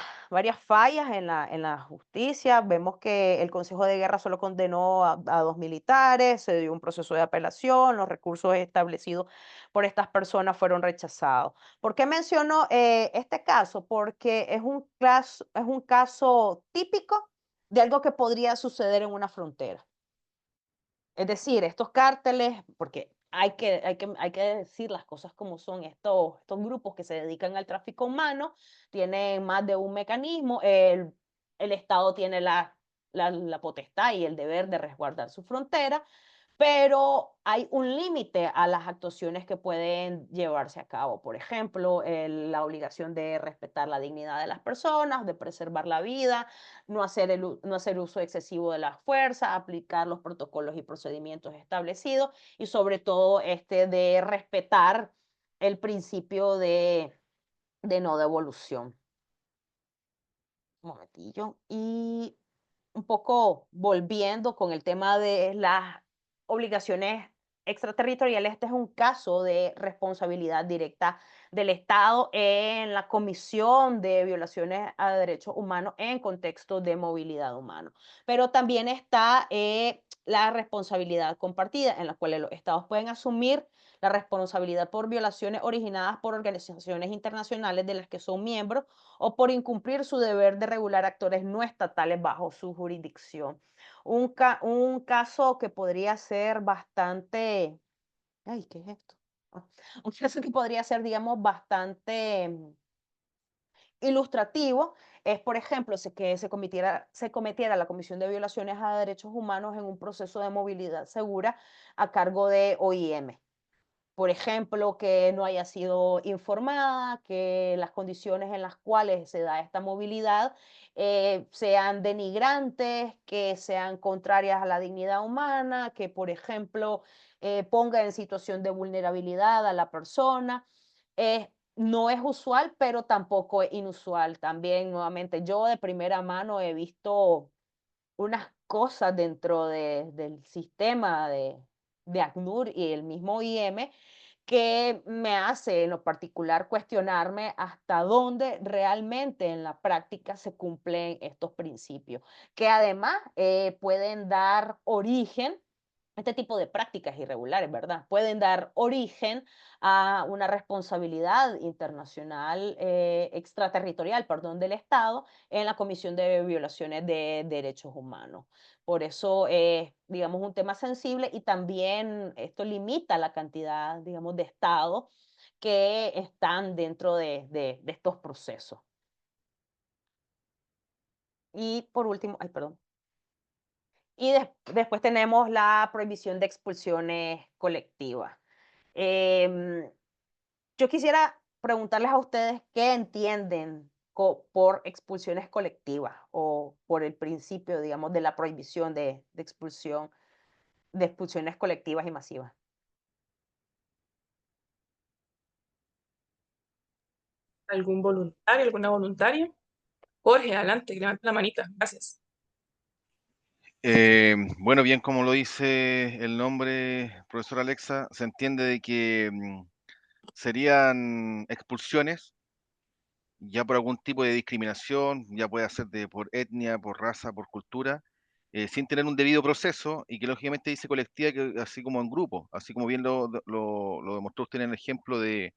fallas en la justicia. Vemos que el Consejo de Guerra solo condenó a 2 militares, se dio un proceso de apelación, los recursos establecidos por estas personas fueron rechazados. ¿Por qué menciono este caso? Porque es un caso típico de algo que podría suceder en una frontera. Es decir, estos cárteles, porque hay que decir las cosas como son, estos grupos que se dedican al tráfico humano tienen más de un mecanismo. El Estado tiene la potestad y el deber de resguardar su frontera, pero hay un límite a las actuaciones que pueden llevarse a cabo. Por ejemplo, la obligación de respetar la dignidad de las personas, de preservar la vida, no hacer uso excesivo de la fuerza, aplicar los protocolos y procedimientos establecidos y sobre todo de respetar el principio de no devolución. Un momentillo. Y un poco volviendo con el tema de las obligaciones extraterritoriales, este es un caso de responsabilidad directa del Estado en la comisión de violaciones a derechos humanos en contexto de movilidad humana. Pero también está la responsabilidad compartida, en la cual los Estados pueden asumir la responsabilidad por violaciones originadas por organizaciones internacionales de las que son miembros o por incumplir su deber de regular actores no estatales bajo su jurisdicción. Un caso que podría ser bastante, ay, ¿qué es esto? Ah, un caso que podría ser, digamos, bastante ilustrativo es, por ejemplo, que se cometiera la comisión de violaciones a derechos humanos en un proceso de movilidad segura a cargo de OIM. por ejemplo, que no haya sido informada, que las condiciones en las cuales se da esta movilidad sean denigrantes, que sean contrarias a la dignidad humana, que, por ejemplo, ponga en situación de vulnerabilidad a la persona. No es usual, pero tampoco es inusual. También, nuevamente, yo de primera mano he visto unas cosas dentro del sistema de ACNUR y el mismo IM que me hace en lo particular cuestionarme hasta dónde realmente en la práctica se cumplen estos principios, que además pueden dar origen, este tipo de prácticas irregulares, ¿verdad? Pueden dar origen a una responsabilidad internacional, extraterritorial, perdón, del Estado en la comisión de violaciones de derechos humanos. Por eso es, digamos, un tema sensible y también esto limita la cantidad, digamos, de estados que están dentro de estos procesos. Y por último, ay, perdón. Y después tenemos la prohibición de expulsiones colectivas. Em, yo quisiera preguntarles a ustedes qué entienden por expulsiones colectivas o por el principio, digamos, de la prohibición de expulsión, de expulsiones colectivas y masivas. ¿Algún voluntario, alguna voluntaria? Jorge, adelante, levanta la manita. Gracias. Bueno, bien como lo dice el nombre, profesor Alexa, se entiende de que serían expulsiones ya por algún tipo de discriminación, ya puede ser por etnia, por raza, por cultura, sin tener un debido proceso y que lógicamente dice colectiva, que, así como en grupo, así como bien lo demostró usted en el ejemplo del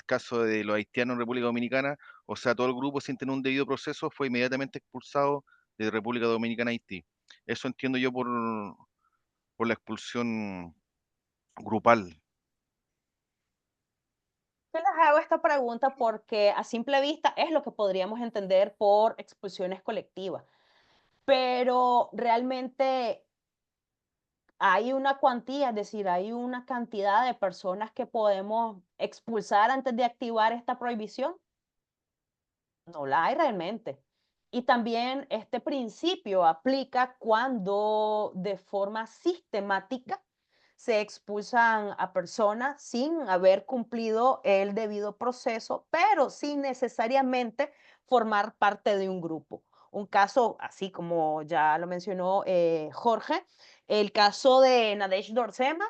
caso de los haitianos en República Dominicana, o sea, todo el grupo sin tener un debido proceso fue inmediatamente expulsado de República Dominicana a Haití. Eso entiendo yo por la expulsión grupal. Yo les hago esta pregunta porque a simple vista es lo que podríamos entender por expulsiones colectivas, pero realmente hay una cuantía, es decir, hay una cantidad de personas que podemos expulsar antes de activar esta prohibición. No la hay realmente. Y también este principio aplica cuando de forma sistemática se expulsan a personas sin haber cumplido el debido proceso, pero sin necesariamente formar parte de un grupo. Un caso, así como ya lo mencionó Jorge, el caso de Nadesh Dorsema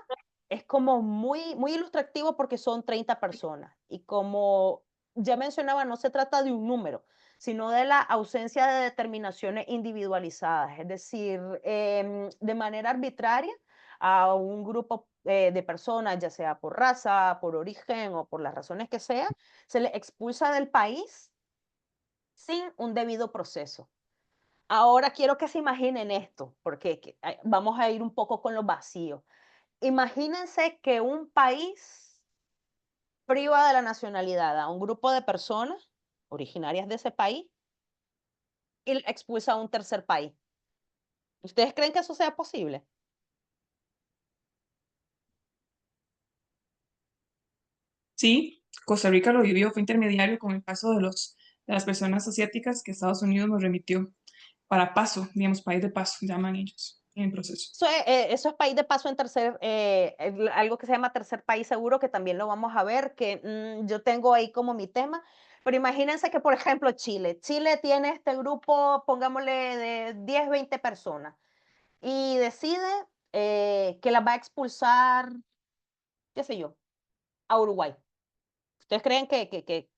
es como muy ilustrativo porque son 30 personas. Y como ya mencionaba, no se trata de un número, sino de la ausencia de determinaciones individualizadas, es decir, de manera arbitraria a un grupo de personas, ya sea por raza, por origen o por las razones que sea, se le expulsa del país sin un debido proceso. Ahora quiero que se imaginen esto, porque vamos a ir un poco con lo vacío. Imagínense que un país priva de la nacionalidad a un grupo de personas originarias de ese país y expulsa a un tercer país. ¿Ustedes creen que eso sea posible? Sí, Costa Rica lo vivió, fue intermediario con el caso de las personas asiáticas que Estados Unidos nos remitió para paso, digamos, país de paso, llaman ellos en el proceso. Eso es país de paso en algo que se llama tercer país seguro, que también lo vamos a ver, que yo tengo ahí como mi tema. Pero imagínense que, por ejemplo, Chile tiene este grupo, pongámosle de 10, 20 personas, y decide que las va a expulsar, qué sé yo, a Uruguay. ¿Ustedes creen que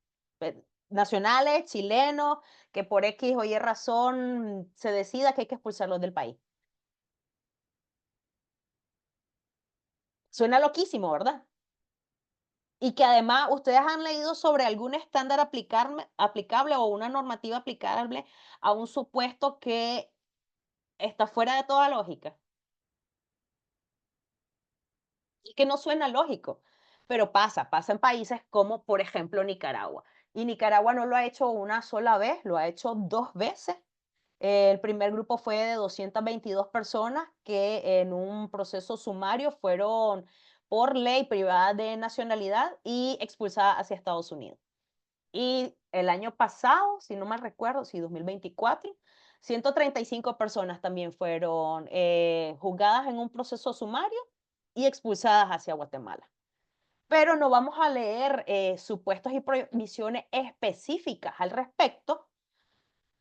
nacionales, chilenos, que por X o Y razón se decida que hay que expulsarlos del país? Suena loquísimo, ¿verdad? Y que además ustedes han leído sobre algún estándar aplicable o una normativa aplicable a un supuesto que está fuera de toda lógica y que no suena lógico, pero pasa en países como, por ejemplo, Nicaragua. Y Nicaragua no lo ha hecho una sola vez, lo ha hecho 2 veces. El primer grupo fue de 222 personas que en un proceso sumario fueron por ley privada de nacionalidad y expulsada hacia Estados Unidos. Y el año pasado, si no mal recuerdo, sí, 2024, 135 personas también fueron juzgadas en un proceso sumario y expulsadas hacia Guatemala. Pero no vamos a leer supuestos y prohibiciones específicas al respecto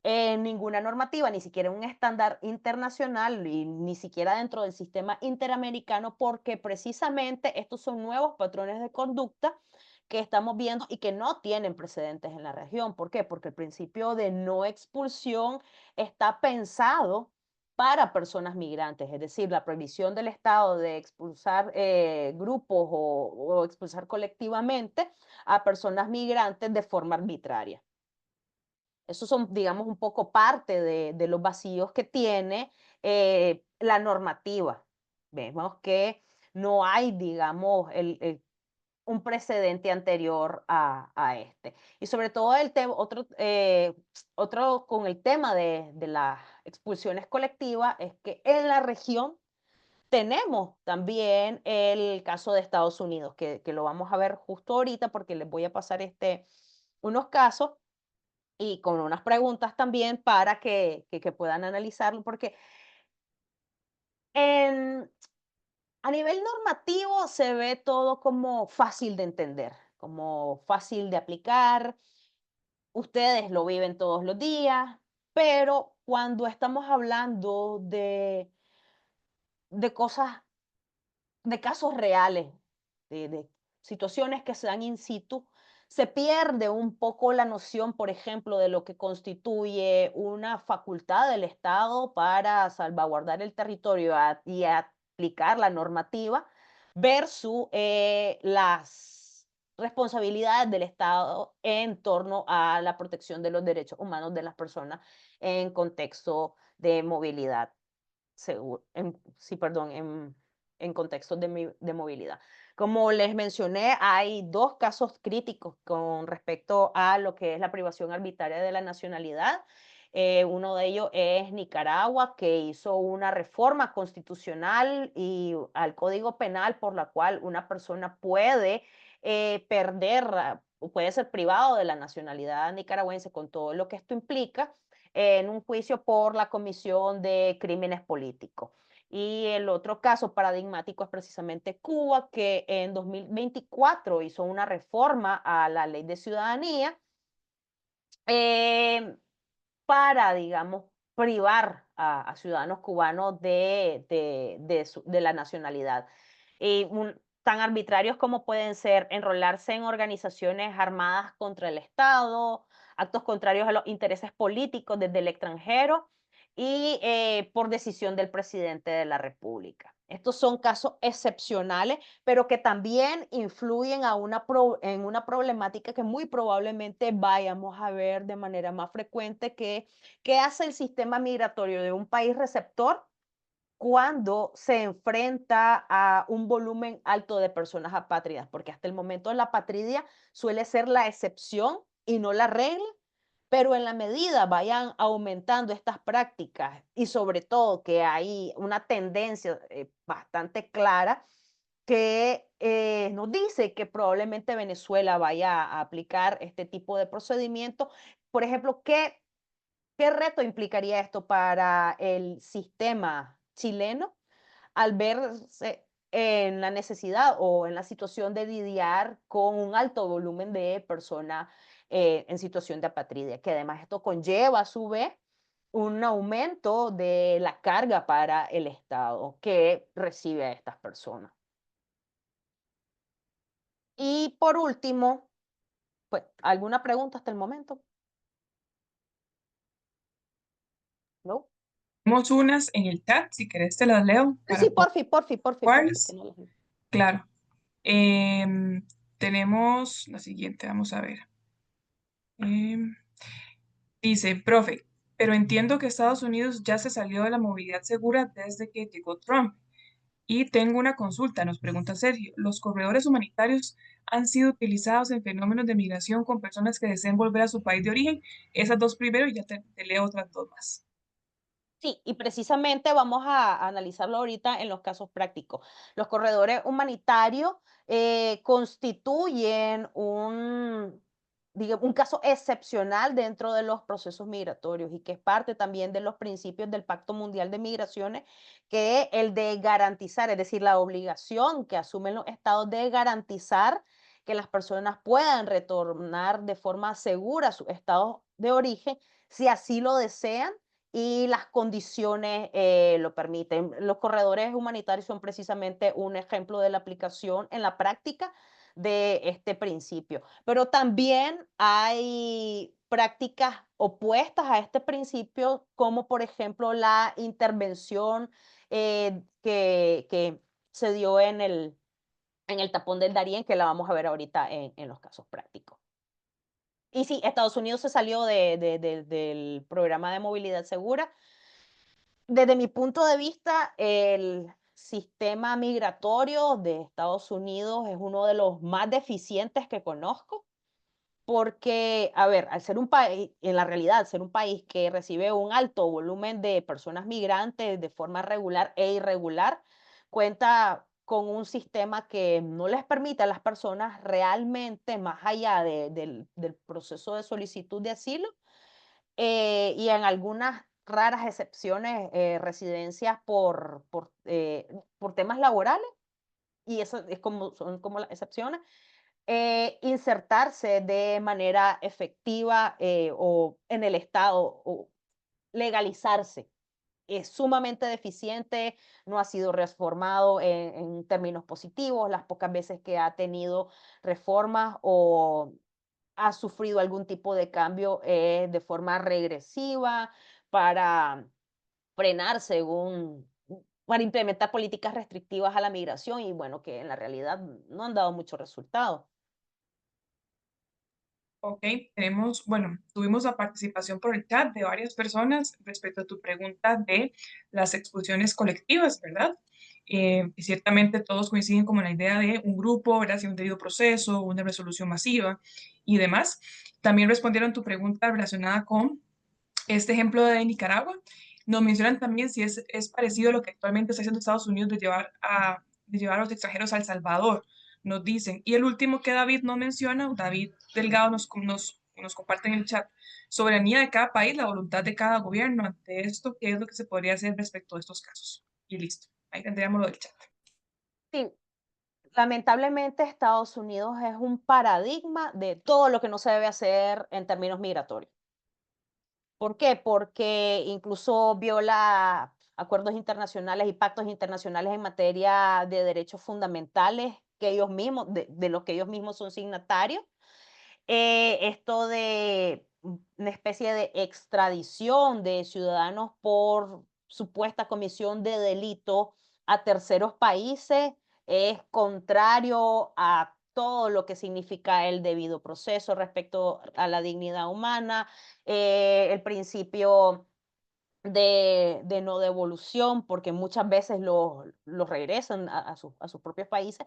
en ninguna normativa, ni siquiera en un estándar internacional, y ni siquiera dentro del sistema interamericano, porque precisamente estos son nuevos patrones de conducta que estamos viendo y que no tienen precedentes en la región. ¿Por qué? Porque el principio de no expulsión está pensado para personas migrantes, es decir, la prohibición del Estado de expulsar grupos o expulsar colectivamente a personas migrantes de forma arbitraria. Esos son, digamos, un poco parte de los vacíos que tiene la normativa. Vemos que no hay, digamos, un precedente anterior a este. Y sobre todo otro con el tema de las expulsiones colectivas es que en la región tenemos también el caso de Estados Unidos, que lo vamos a ver justo ahorita porque les voy a pasar unos casos y con unas preguntas también para que puedan analizarlo, porque en, a nivel normativo se ve todo como fácil de entender, como fácil de aplicar. Ustedes lo viven todos los días, pero cuando estamos hablando de cosas, de casos reales, de situaciones que se dan in situ, se pierde un poco la noción, por ejemplo, de lo que constituye una facultad del Estado para salvaguardar el territorio y aplicar la normativa versus las responsabilidades del Estado en torno a la protección de los derechos humanos de las personas en contexto de movilidad en contextos de movilidad. Como les mencioné, hay dos casos críticos con respecto a lo que es la privación arbitraria de la nacionalidad. Uno de ellos es Nicaragua, que hizo una reforma constitucional y al Código Penal por la cual una persona puede puede ser privado de la nacionalidad nicaragüense con todo lo que esto implica en un juicio por la comisión de crímenes políticos. Y el otro caso paradigmático es precisamente Cuba, que en 2024 hizo una reforma a la ley de ciudadanía para, digamos, privar a ciudadanos cubanos de la nacionalidad. Tan arbitrarios como pueden ser enrolarse en organizaciones armadas contra el Estado, actos contrarios a los intereses políticos desde el extranjero y por decisión del presidente de la República. Estos son casos excepcionales, pero que también influyen en una problemática que muy probablemente vayamos a ver de manera más frecuente, ¿qué hace el sistema migratorio de un país receptor cuando se enfrenta a un volumen alto de personas apátridas? Porque hasta el momento la apatridia suele ser la excepción y no la regla, pero en la medida vayan aumentando estas prácticas y sobre todo que hay una tendencia bastante clara que nos dice que probablemente Venezuela vaya a aplicar este tipo de procedimiento. Por ejemplo, ¿qué reto implicaría esto para el sistema chileno al verse en la necesidad o en la situación de lidiar con un alto volumen de personas en situación de apatridia? Que además esto conlleva a su vez un aumento de la carga para el Estado que recibe a estas personas. Y por último, pues, ¿alguna pregunta hasta el momento? ¿No? Tenemos unas en el chat, si querés te las leo para Sí, porfi, que ¿cuáles? no las leo. Claro. Tenemos la siguiente, vamos a ver. Dice, profe, pero entiendo que Estados Unidos ya se salió de la movilidad segura desde que llegó Trump. Y tengo una consulta, nos pregunta Sergio. ¿Los corredores humanitarios han sido utilizados en fenómenos de migración con personas que deseen volver a su país de origen? Esas dos primero y ya te leo otras dos más. Sí, y precisamente vamos a analizarlo ahorita en los casos prácticos. Los corredores humanitarios constituyen un caso excepcional dentro de los procesos migratorios y que es parte también de los principios del Pacto Mundial de Migraciones, que es el de garantizar, es decir, la obligación que asumen los estados de garantizar que las personas puedan retornar de forma segura a sus estados de origen, si así lo desean y las condiciones lo permiten. Los corredores humanitarios son precisamente un ejemplo de la aplicación en la práctica de este principio. Pero también hay prácticas opuestas a este principio, como por ejemplo la intervención que se dio en el tapón del Darién, que la vamos a ver ahorita en los casos prácticos. Y sí, Estados Unidos se salió del programa de movilidad segura. Desde mi punto de vista, el sistema migratorio de Estados Unidos es uno de los más deficientes que conozco, porque, a ver, al ser un país, en la realidad, al ser un país que recibe un alto volumen de personas migrantes de forma regular e irregular, cuenta con un sistema que no les permite a las personas realmente, más allá del proceso de solicitud de asilo, y en algunas raras excepciones, residencias por temas laborales, y eso es como, son como las excepciones, insertarse de manera efectiva o en el Estado o legalizarse. Es sumamente deficiente, no ha sido reformado en términos positivos, las pocas veces que ha tenido reformas o ha sufrido algún tipo de cambio de forma regresiva para frenar para implementar políticas restrictivas a la migración y bueno, que en la realidad no han dado mucho resultado. Ok, tuvimos la participación por el chat de varias personas respecto a tu pregunta de las expulsiones colectivas, ¿verdad? Y ciertamente todos coinciden como en la idea de un grupo, ¿verdad? Sin un debido proceso, una resolución masiva y demás. También respondieron tu pregunta relacionada con este ejemplo de Nicaragua. Nos mencionan también si es parecido a lo que actualmente está haciendo Estados Unidos de llevar a los extranjeros a El Salvador, nos dicen. Y el último que David nos menciona, David Delgado nos comparte en el chat, soberanía de cada país, la voluntad de cada gobierno ante esto, qué es lo que se podría hacer respecto a estos casos. Y listo, ahí tendríamos lo del chat. Sí, lamentablemente Estados Unidos es un paradigma de todo lo que no se debe hacer en términos migratorios. ¿Por qué? Porque incluso viola acuerdos internacionales y pactos internacionales en materia de derechos fundamentales que ellos mismos, de los que ellos mismos son signatarios. Esto de una especie de extradición de ciudadanos por supuesta comisión de delito a terceros países es contrario a todo lo que significa el debido proceso respecto a la dignidad humana, el principio de no devolución, porque muchas veces los regresan a sus propios países,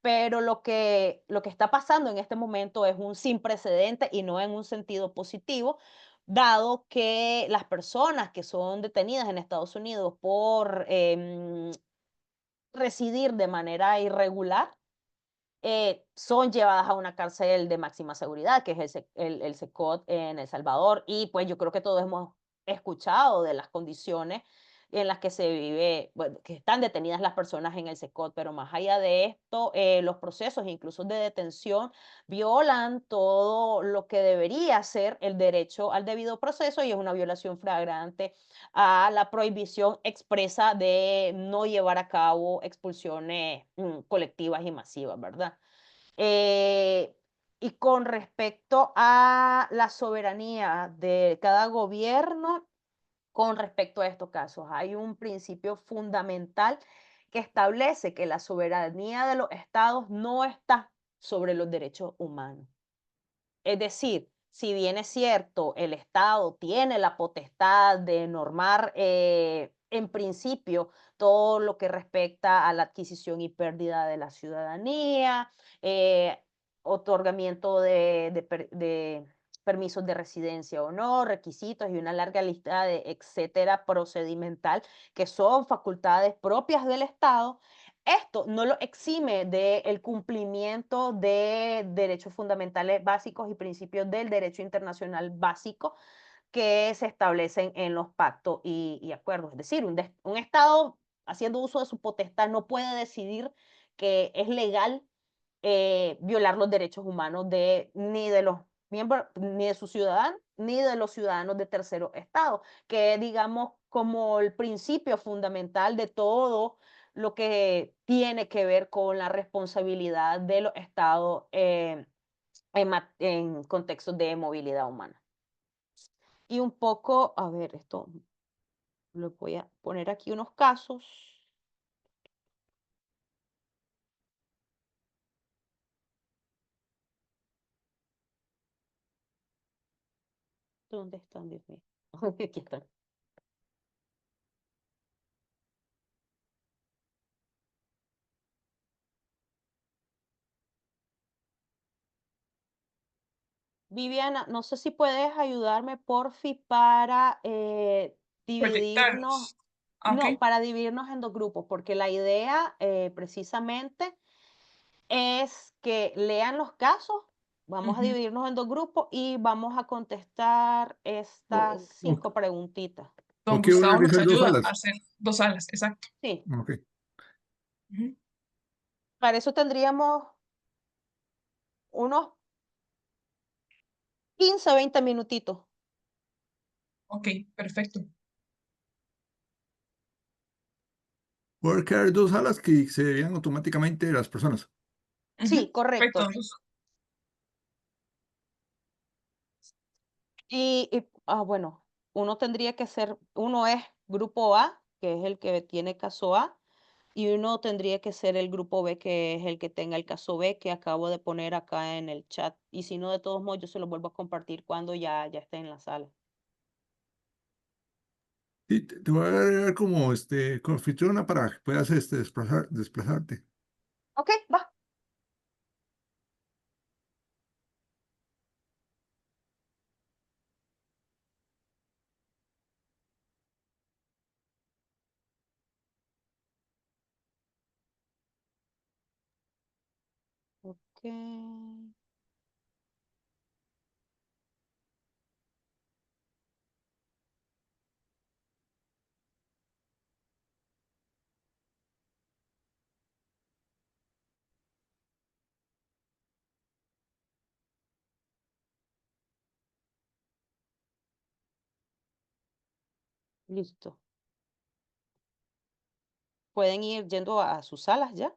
pero lo que está pasando en este momento es un sin precedente y no en un sentido positivo, dado que las personas que son detenidas en Estados Unidos por residir de manera irregular, son llevadas a una cárcel de máxima seguridad, que es el SECOT en El Salvador. Y pues yo creo que todos hemos escuchado de las condiciones en las que se vive, bueno, que están detenidas las personas en el SECOT, pero más allá de esto, los procesos incluso de detención violan todo lo que debería ser el derecho al debido proceso y es una violación flagrante a la prohibición expresa de no llevar a cabo expulsiones colectivas y masivas, ¿verdad? Eh, y con respecto a la soberanía de cada gobierno, con respecto a estos casos, hay un principio fundamental que establece que la soberanía de los estados no está sobre los derechos humanos. Es decir, si bien es cierto, el Estado tiene la potestad de normar en principio todo lo que respecta a la adquisición y pérdida de la ciudadanía, otorgamiento de permisos de residencia o no, requisitos y una larga lista de etcétera procedimental que son facultades propias del Estado. Esto no lo exime del cumplimiento de derechos fundamentales básicos y principios del derecho internacional básico que se establecen en los pactos y acuerdos. Es decir, un Estado haciendo uso de su potestad no puede decidir que es legal violar los derechos humanos ni de los miembros, ni de sus ciudadanos, ni de los ciudadanos de terceros estados, que es, digamos, como el principio fundamental de todo lo que tiene que ver con la responsabilidad de los estados en contextos de movilidad humana. Y un poco, a ver, esto lo voy a poner aquí unos casos. ¿Dónde están, Dios mío? Aquí están. Viviana, no sé si puedes ayudarme, porfi, para dividirnos, Proyectarlos. Ah, ok. no, para dividirnos en dos grupos, porque la idea precisamente es que lean los casos, vamos a Ujú. dividirnos en dos grupos y vamos a contestar estas O 5 preguntitas. Don qué Gustavo nos organizar dos ayuda a salas. hacer 2 salas, exacto. Sí, Ok. Ujú. para eso tendríamos unos 15, 20 minutitos. Ok, perfecto. Poder crear dos salas que se vean automáticamente las personas. Sí, Ujú. Perfecto, correcto. don Gus. Bueno, uno es grupo A, que es el que tiene caso A, y uno tendría que ser el grupo B, que es el que tenga el caso B, que acabo de poner acá en el chat. Y si no, de todos modos, yo se lo vuelvo a compartir cuando ya esté en la sala. Sí, te voy a agregar como anfitriona para que puedas desplazarte. Ok, va. Ok. Listo. Pueden ir yendo a sus salas ya.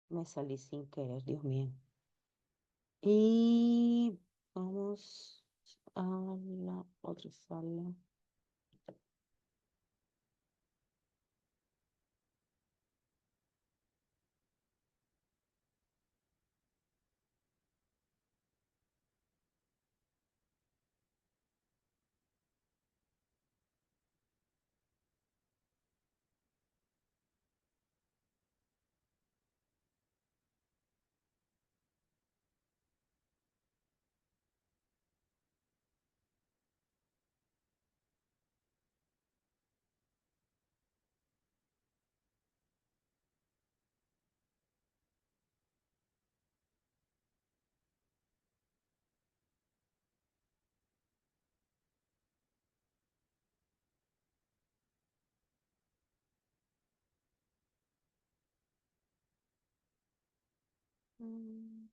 Me salí sin querer, Dios mío. Y vamos a la otra sala. Mm.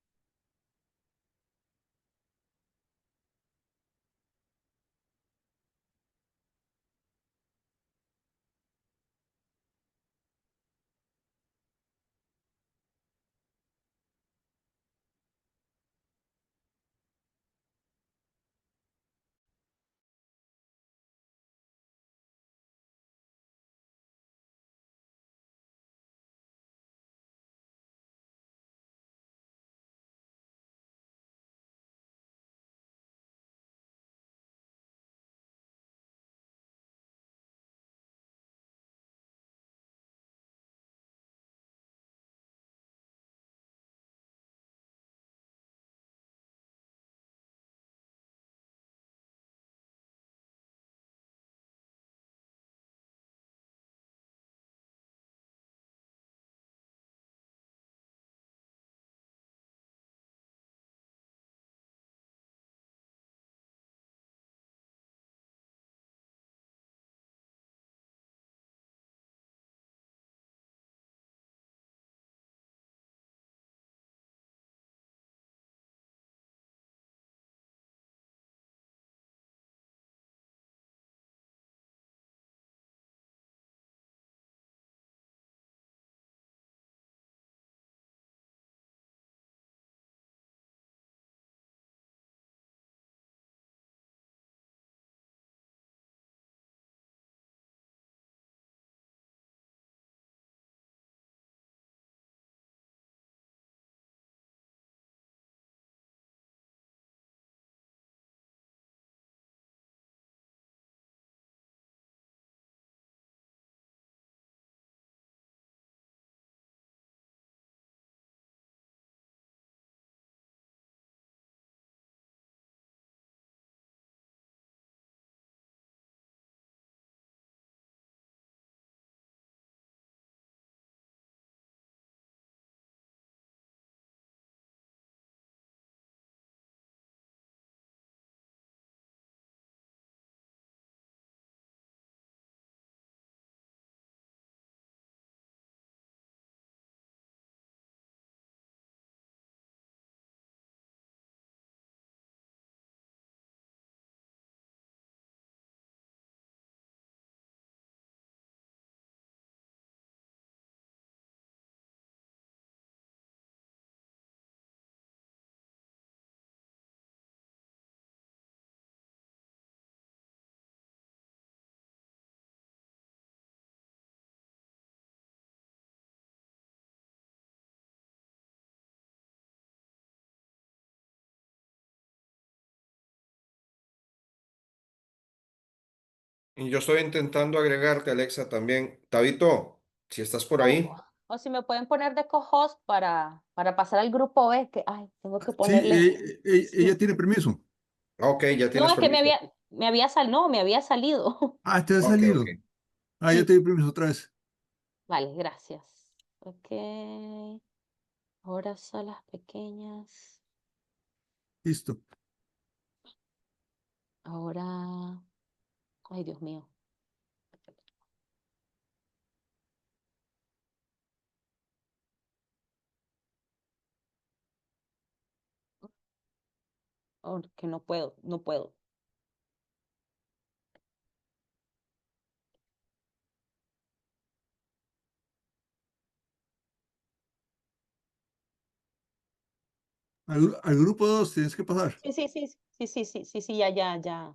Y yo estoy intentando agregarte, Alexa, también. Tabito, si estás por ahí. O si me pueden poner de co-host para pasar al grupo B, que ay, tengo que Sí, ponerle. ella tiene permiso. Ok, ya No, tienes es que permiso. no, me había salido. Ah, te ha Ok, ok. salido. Ah, ya Sí, te di permiso otra vez. vale, gracias. Ok, ahora salas pequeñas. Listo. Ahora, ay, Dios mío. Oh, que no puedo, no puedo. al grupo 2 tienes que pasar. Sí, sí, sí, sí, sí, sí, sí, sí, ya, ya, ya.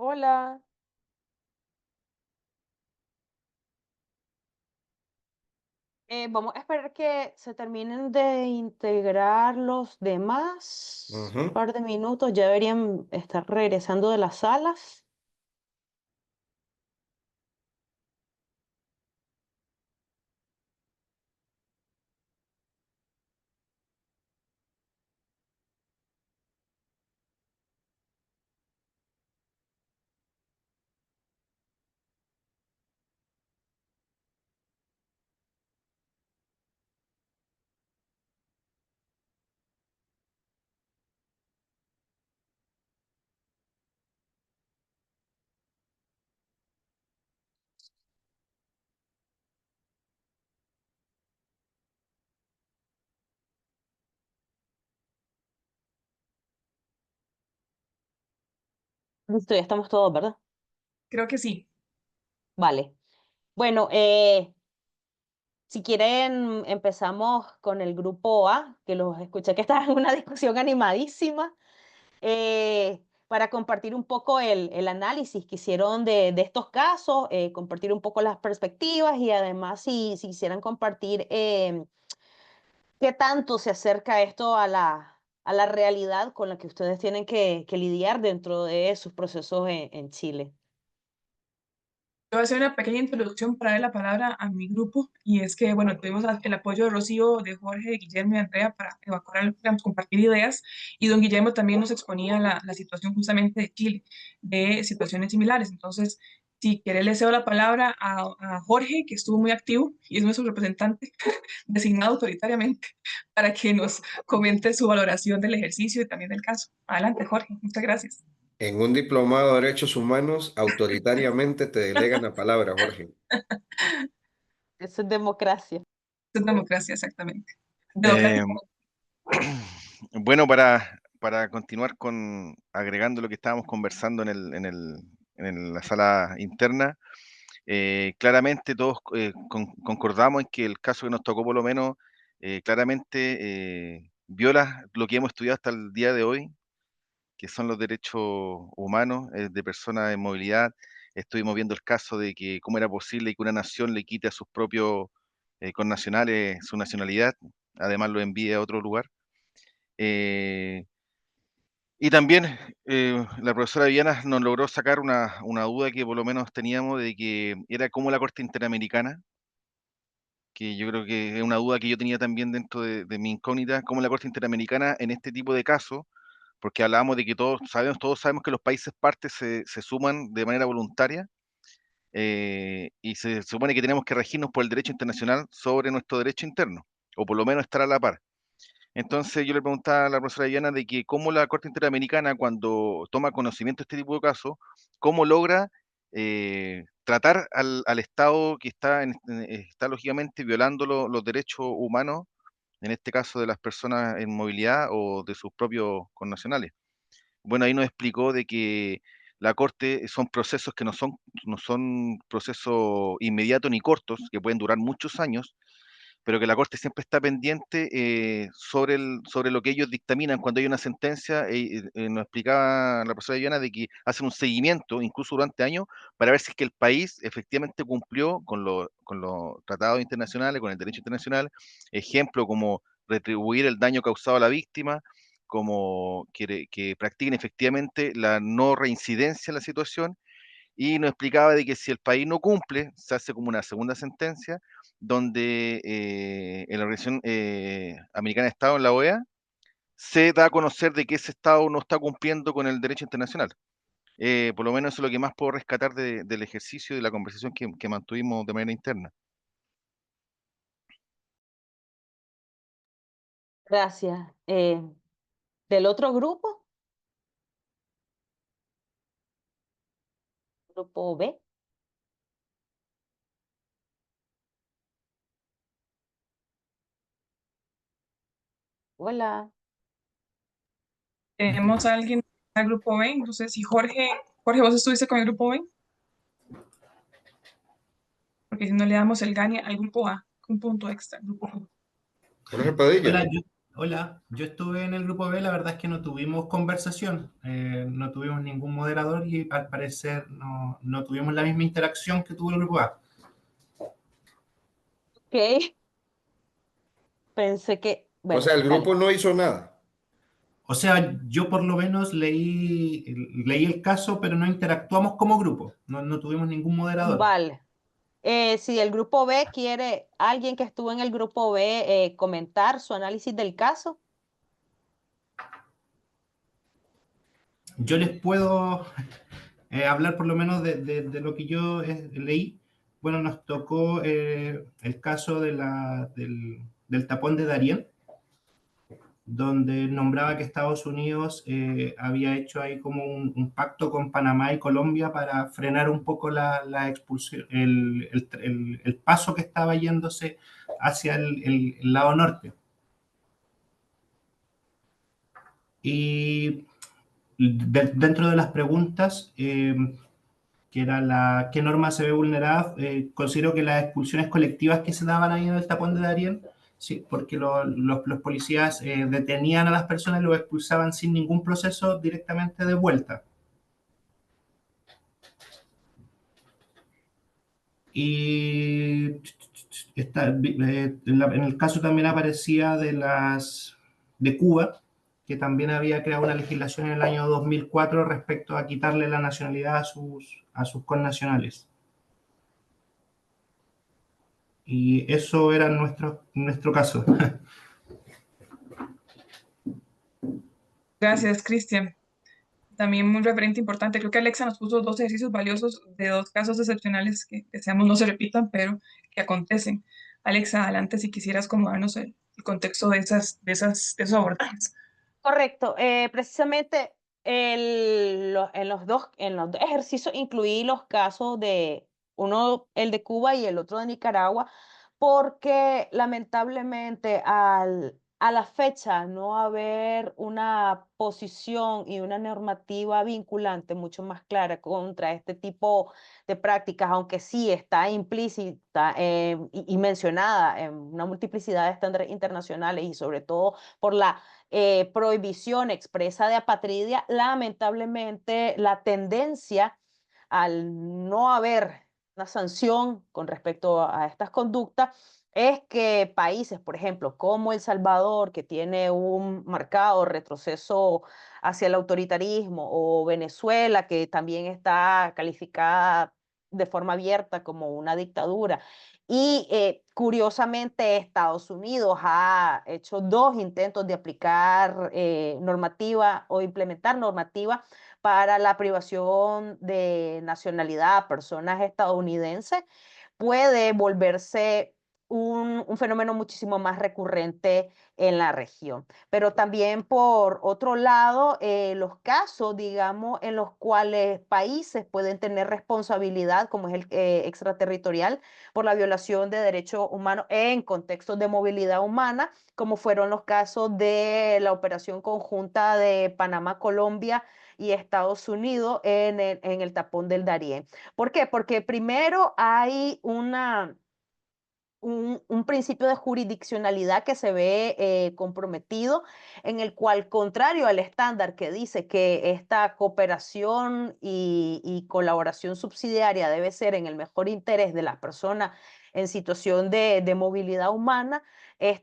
Hola. Vamos a esperar que se terminen de integrar los demás. Un Ujú. par de minutos, ya deberían estar regresando de las salas. Listo, ya estamos todos, ¿verdad? Creo que sí. Vale. Bueno, si quieren, empezamos con el grupo A, que los escuché que estaban en una discusión animadísima, para compartir un poco el análisis que hicieron de estos casos, compartir un poco las perspectivas y además si quisieran compartir qué tanto se acerca esto a la realidad con la que ustedes tienen que lidiar dentro de sus procesos en Chile. Voy a hacer una pequeña introducción para dar la palabra a mi grupo y es que, bueno, tuvimos el apoyo de Rocío, de Jorge, de Guillermo y Andrea para evacuar, digamos, compartir ideas y don Guillermo también nos exponía la situación justamente de Chile, de situaciones similares. Entonces, si quiere, le cedo la palabra a Jorge, que estuvo muy activo y es nuestro representante designado autoritariamente para que nos comente su valoración del ejercicio y también del caso. Adelante, Jorge. Muchas gracias. En un diplomado de Derechos Humanos, autoritariamente te delegan la palabra, Jorge. Eso es democracia. Es democracia, exactamente. Eh, Democrática. bueno, para continuar con agregando lo que estábamos conversando en la sala interna, claramente todos concordamos en que el caso que nos tocó por lo menos claramente viola lo que hemos estudiado hasta el día de hoy, que son los derechos humanos de personas en movilidad. Estuvimos viendo el caso de que cómo era posible que una nación le quite a sus propios connacionales su nacionalidad, además lo envíe a otro lugar. Eh, y también la profesora Viana nos logró sacar una duda que por lo menos teníamos de que era cómo la Corte Interamericana, que yo creo que es una duda que yo tenía también dentro de mi incógnita, cómo la Corte Interamericana en este tipo de casos, porque hablábamos de que todos sabemos que los países partes se suman de manera voluntaria y se supone que tenemos que regirnos por el derecho internacional sobre nuestro derecho interno, o por lo menos estar a la par. Entonces yo le preguntaba a la profesora Diana de que cómo la Corte Interamericana, cuando toma conocimiento de este tipo de casos, cómo logra tratar al Estado que está lógicamente violando los derechos humanos, en este caso de las personas en movilidad o de sus propios connacionales. Bueno, ahí nos explicó de que la Corte son procesos que no son procesos inmediatos ni cortos, que pueden durar muchos años, pero que la Corte siempre está pendiente sobre lo que ellos dictaminan cuando hay una sentencia. Nos explicaba la profesora Diana de que hacen un seguimiento, incluso durante años, para ver si es que el país efectivamente cumplió con los tratados internacionales, con el derecho internacional, ejemplo como retribuir el daño causado a la víctima, como que practiquen efectivamente la no reincidencia en la situación, y nos explicaba de que si el país no cumple, se hace como una segunda sentencia, donde en la Organización Americana de Estado, en la OEA, se da a conocer de que ese Estado no está cumpliendo con el derecho internacional. Por lo menos eso es lo que más puedo rescatar del ejercicio y de la conversación que mantuvimos de manera interna. Gracias. ¿Del otro grupo? Grupo B. Hola. Tenemos a alguien del grupo B, no sé si Jorge, vos estuviste con el grupo B, porque si no le damos el gane al grupo A, un punto extra. Grupo A. Jorge Padilla. Hola, Hola, yo estuve en el grupo B, la verdad es que no tuvimos conversación, no tuvimos ningún moderador y al parecer no tuvimos la misma interacción que tuvo el grupo A. Ok, pensé que, O bueno, sea, el dale. grupo no hizo nada. O sea, yo por lo menos leí el caso, pero no interactuamos como grupo, no tuvimos ningún moderador. Vale. Si el grupo B quiere, alguien que estuvo en el grupo B, comentar su análisis del caso. Yo les puedo hablar por lo menos de lo que yo leí. Bueno, nos tocó el caso del tapón de Darién, donde nombraba que Estados Unidos había hecho ahí como un pacto con Panamá y Colombia para frenar un poco la expulsión, el paso que estaba yéndose hacia el lado norte. Y dentro de las preguntas, que era qué norma se ve vulnerada, considero que las expulsiones colectivas que se daban ahí en el tapón de Darién, sí, porque los policías detenían a las personas y los expulsaban sin ningún proceso directamente de vuelta. Y en el caso también aparecía de Cuba, que también había creado una legislación en el año 2004 respecto a quitarle la nacionalidad a sus connacionales. Y eso era nuestro caso. Gracias, Cristian. También un referente importante. Creo que Alexa nos puso dos ejercicios valiosos de dos casos excepcionales que deseamos no se repitan, pero que acontecen. Alexa, adelante si quisieras como darnos el contexto de esos abordajes. Correcto. Precisamente en los dos ejercicios incluí los casos de uno, el de Cuba y el otro de Nicaragua, porque lamentablemente a la fecha no haber una posición y una normativa vinculante mucho más clara contra este tipo de prácticas, aunque sí está implícita y mencionada en una multiplicidad de estándares internacionales y sobre todo por la prohibición expresa de apatridia, lamentablemente la tendencia al no haber una sanción con respecto a estas conductas es que países, por ejemplo, como El Salvador, que tiene un marcado retroceso hacia el autoritarismo, o Venezuela, que también está calificada de forma abierta como una dictadura, y curiosamente, Estados Unidos ha hecho dos intentos de aplicar normativa o implementar normativa para la privación de nacionalidad a personas estadounidenses. Puede volverse un fenómeno muchísimo más recurrente en la región. Pero también, por otro lado, los casos, digamos, en los cuales países pueden tener responsabilidad, como es el extraterritorial, por la violación de derechos humanos en contextos de movilidad humana, como fueron los casos de la operación conjunta de Panamá, Colombia y Estados Unidos en el tapón del Darién. ¿Por qué? Porque primero hay un principio de jurisdiccionalidad que se ve comprometido, en el cual, contrario al estándar que dice que esta cooperación y colaboración subsidiaria debe ser en el mejor interés de las personas en situación de movilidad humana, en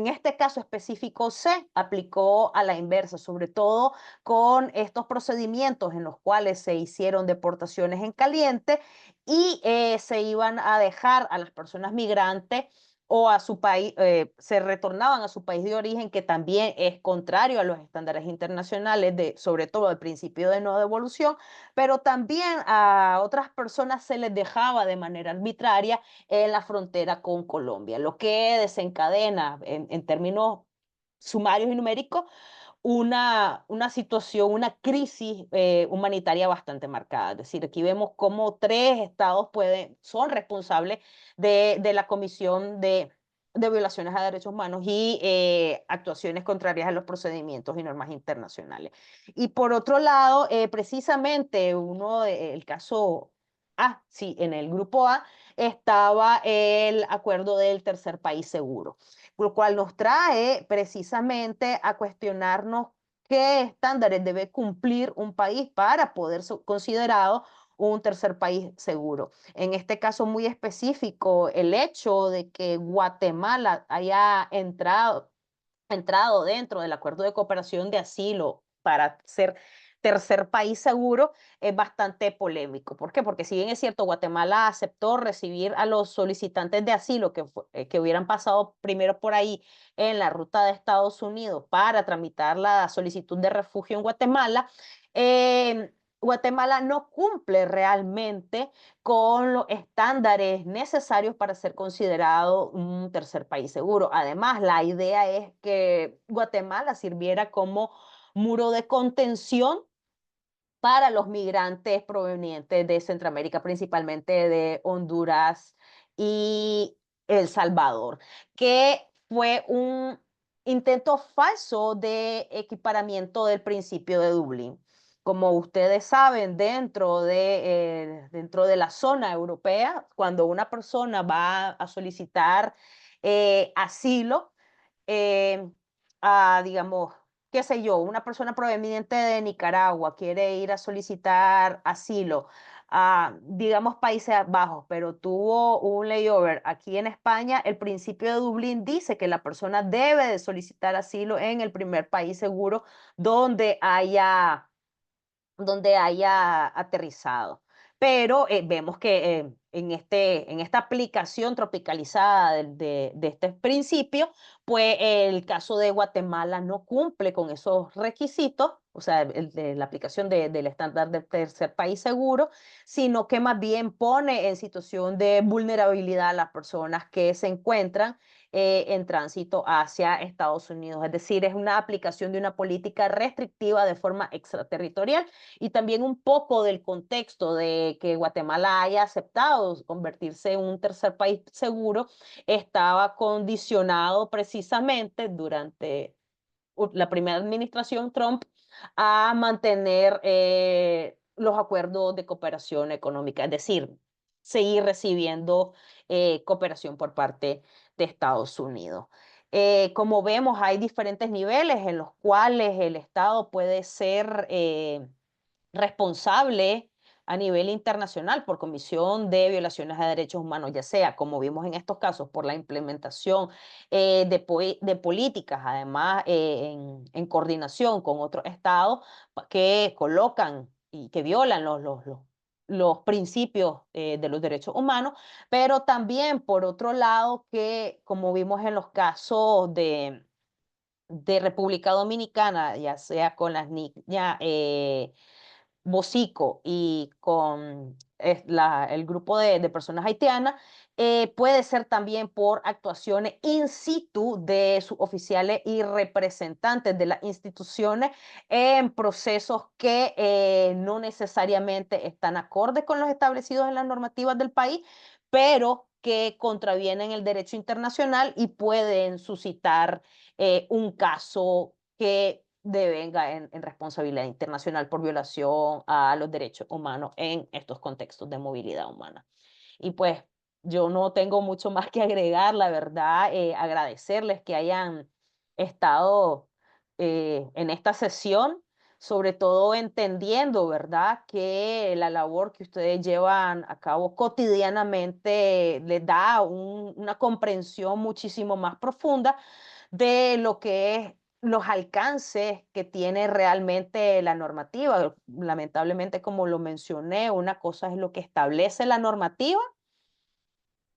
este caso específico se aplicó a la inversa, sobre todo con estos procedimientos en los cuales se hicieron deportaciones en caliente y se iban a dejar a las personas migrantes o a su país, se retornaban a su país de origen, que también es contrario a los estándares internacionales, sobre todo el principio de no devolución, pero también a otras personas se les dejaba de manera arbitraria en la frontera con Colombia, lo que desencadena en términos sumarios y numéricos una situación, una crisis humanitaria bastante marcada. Es decir, aquí vemos cómo tres estados son responsables de la comisión de violaciones a derechos humanos y actuaciones contrarias a los procedimientos y normas internacionales. Y por otro lado, precisamente el caso A, sí, en el grupo A estaba el acuerdo del tercer país seguro, lo cual nos trae precisamente a cuestionarnos qué estándares debe cumplir un país para poder ser considerado un tercer país seguro. En este caso muy específico, el hecho de que Guatemala haya entrado dentro del acuerdo de cooperación de asilo para ser tercer país seguro es bastante polémico. ¿Por qué? Porque si bien es cierto, Guatemala aceptó recibir a los solicitantes de asilo que hubieran pasado primero por ahí en la ruta de Estados Unidos para tramitar la solicitud de refugio en Guatemala, Guatemala no cumple realmente con los estándares necesarios para ser considerado un tercer país seguro. Además, la idea es que Guatemala sirviera como muro de contención para los migrantes provenientes de Centroamérica, principalmente de Honduras y El Salvador, que fue un intento falso de equiparamiento del principio de Dublín. Como ustedes saben, dentro de la zona europea, cuando una persona va a solicitar asilo, eh, digamos, qué sé yo, una persona proveniente de Nicaragua quiere ir a solicitar asilo a, digamos, Países Bajos, pero tuvo un layover aquí en España, el principio de Dublín dice que la persona debe de solicitar asilo en el primer país seguro donde haya aterrizado. Pero vemos que en esta aplicación tropicalizada de este principio, pues el caso de Guatemala no cumple con esos requisitos, o sea, el de la aplicación del estándar del tercer país seguro, sino que más bien pone en situación de vulnerabilidad a las personas que se encuentran en tránsito hacia Estados Unidos. Es decir, es una aplicación de una política restrictiva de forma extraterritorial y también un poco del contexto de que Guatemala haya aceptado convertirse en un tercer país seguro estaba condicionado precisamente durante la primera administración Trump a mantener los acuerdos de cooperación económica, es decir, seguir recibiendo cooperación por parte de Estados Unidos. Como vemos, hay diferentes niveles en los cuales el Estado puede ser responsable a nivel internacional por comisión de violaciones a derechos humanos, ya sea, como vimos en estos casos, por la implementación de políticas, además en coordinación con otros estados que colocan y que violan los principios de los derechos humanos, pero también, por otro lado, que como vimos en los casos de República Dominicana, ya sea con las niñas Bocico y con el grupo de personas haitianas, puede ser también por actuaciones in situ de sus oficiales y representantes de las instituciones en procesos que no necesariamente están acordes con los establecidos en las normativas del país, pero que contravienen el derecho internacional y pueden suscitar un caso que devenga en responsabilidad internacional por violación a los derechos humanos en estos contextos de movilidad humana. Y pues yo no tengo mucho más que agregar, la verdad, agradecerles que hayan estado en esta sesión, sobre todo entendiendo, ¿verdad?, que la labor que ustedes llevan a cabo cotidianamente les da una comprensión muchísimo más profunda de lo que es los alcances que tiene realmente la normativa. Lamentablemente, como lo mencioné, una cosa es lo que establece la normativa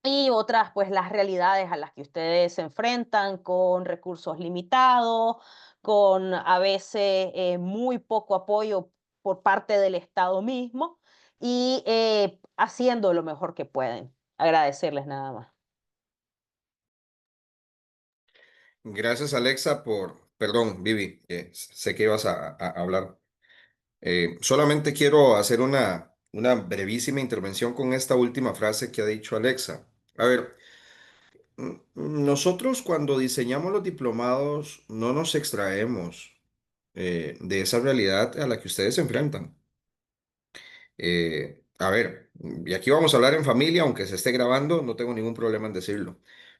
y otras, pues las realidades a las que ustedes se enfrentan con recursos limitados, con a veces muy poco apoyo por parte del Estado mismo y haciendo lo mejor que pueden. Agradecerles nada más. Gracias, Alexa, perdón, Vivi, sé que ibas a hablar. Solamente quiero hacer una brevísima intervención con esta última frase que ha dicho Alexa. A ver, nosotros cuando diseñamos los diplomados no nos extraemos de esa realidad a la que ustedes se enfrentan. A ver, y aquí vamos a hablar en familia, aunque se esté grabando, no tengo ningún problema en decirlo.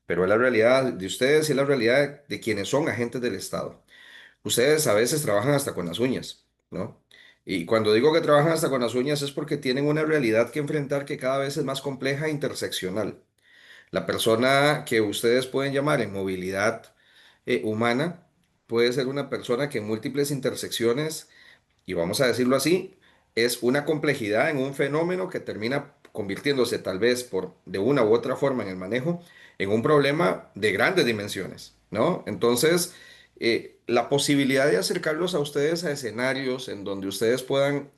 pero es la realidad de ustedes y es la realidad de quienes son agentes del Estado. Ustedes a veces trabajan hasta con las uñas, ¿no? Y cuando digo que trabajan hasta con las uñas es porque tienen una realidad que enfrentar que cada vez es más compleja e interseccional. La persona que ustedes pueden llamar en movilidad humana puede ser una persona que en múltiples intersecciones, y vamos a decirlo así, es una complejidad en un fenómeno que termina convirtiéndose tal vez por de una u otra forma en el manejo en un problema de grandes dimensiones, ¿no? Entonces, la posibilidad de acercarlos a ustedes a escenarios en donde ustedes puedan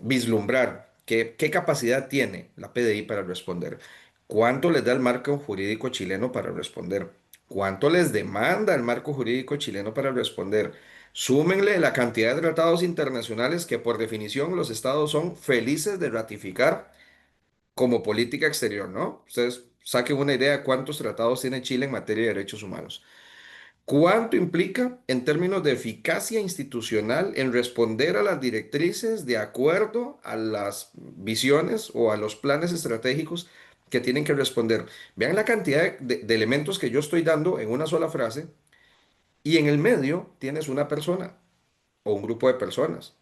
vislumbrar qué capacidad tiene la PDI para responder, cuánto les da el marco jurídico chileno para responder, cuánto les demanda el marco jurídico chileno para responder. Súmenle la cantidad de tratados internacionales que por definición los estados son felices de ratificar como política exterior, ¿no? Ustedes saquen una idea de cuántos tratados tiene Chile en materia de derechos humanos. ¿Cuánto implica en términos de eficacia institucional en responder a las directrices de acuerdo a las visiones o a los planes estratégicos que tienen que responder? Vean la cantidad de elementos que yo estoy dando en una sola frase y en el medio tienes una persona o un grupo de personas.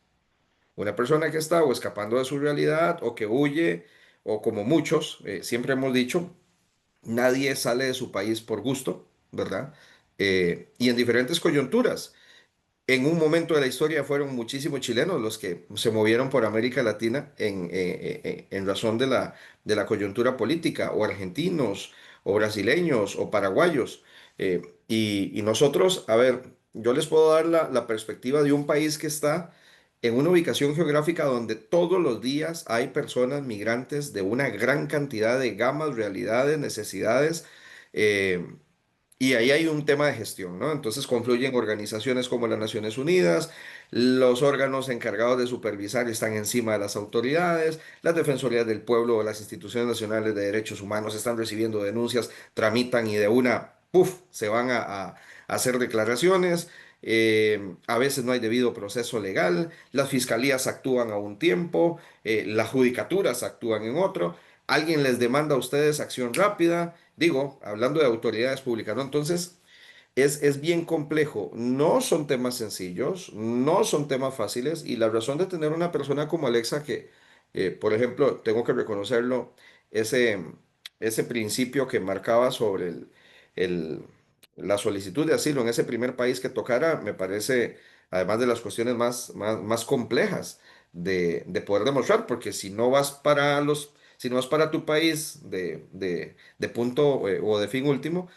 Una persona que está o escapando de su realidad o que huye o como muchos, siempre hemos dicho, nadie sale de su país por gusto, ¿verdad? Y en diferentes coyunturas. En un momento de la historia fueron muchísimos chilenos los que se movieron por América Latina en razón de la coyuntura política, o argentinos, o brasileños, o paraguayos. Y nosotros, a ver, yo les puedo dar la perspectiva de un país que está en una ubicación geográfica donde todos los días hay personas migrantes de una gran cantidad de gamas, realidades, necesidades. eh, y ahí hay un tema de gestión, ¿no? Entonces confluyen organizaciones como las Naciones Unidas, los órganos encargados de supervisar están encima de las autoridades, las defensorías del pueblo o las instituciones nacionales de derechos humanos están recibiendo denuncias, tramitan y de una, ¡puf!, se van a hacer declaraciones. A veces no hay debido proceso legal, las fiscalías actúan a un tiempo, las judicaturas actúan en otro, alguien les demanda a ustedes acción rápida. Digo, hablando de autoridades públicas, ¿no? Entonces, es bien complejo. No son temas sencillos, no son temas fáciles, y la razón de tener una persona como Alexa que, por ejemplo, tengo que reconocerlo, ese, ese principio que marcaba sobre el- la solicitud de asilo en ese primer país que tocara, me parece, además de las cuestiones más complejas de poder demostrar, porque si no vas para si no vas para tu país de punto o de fin último,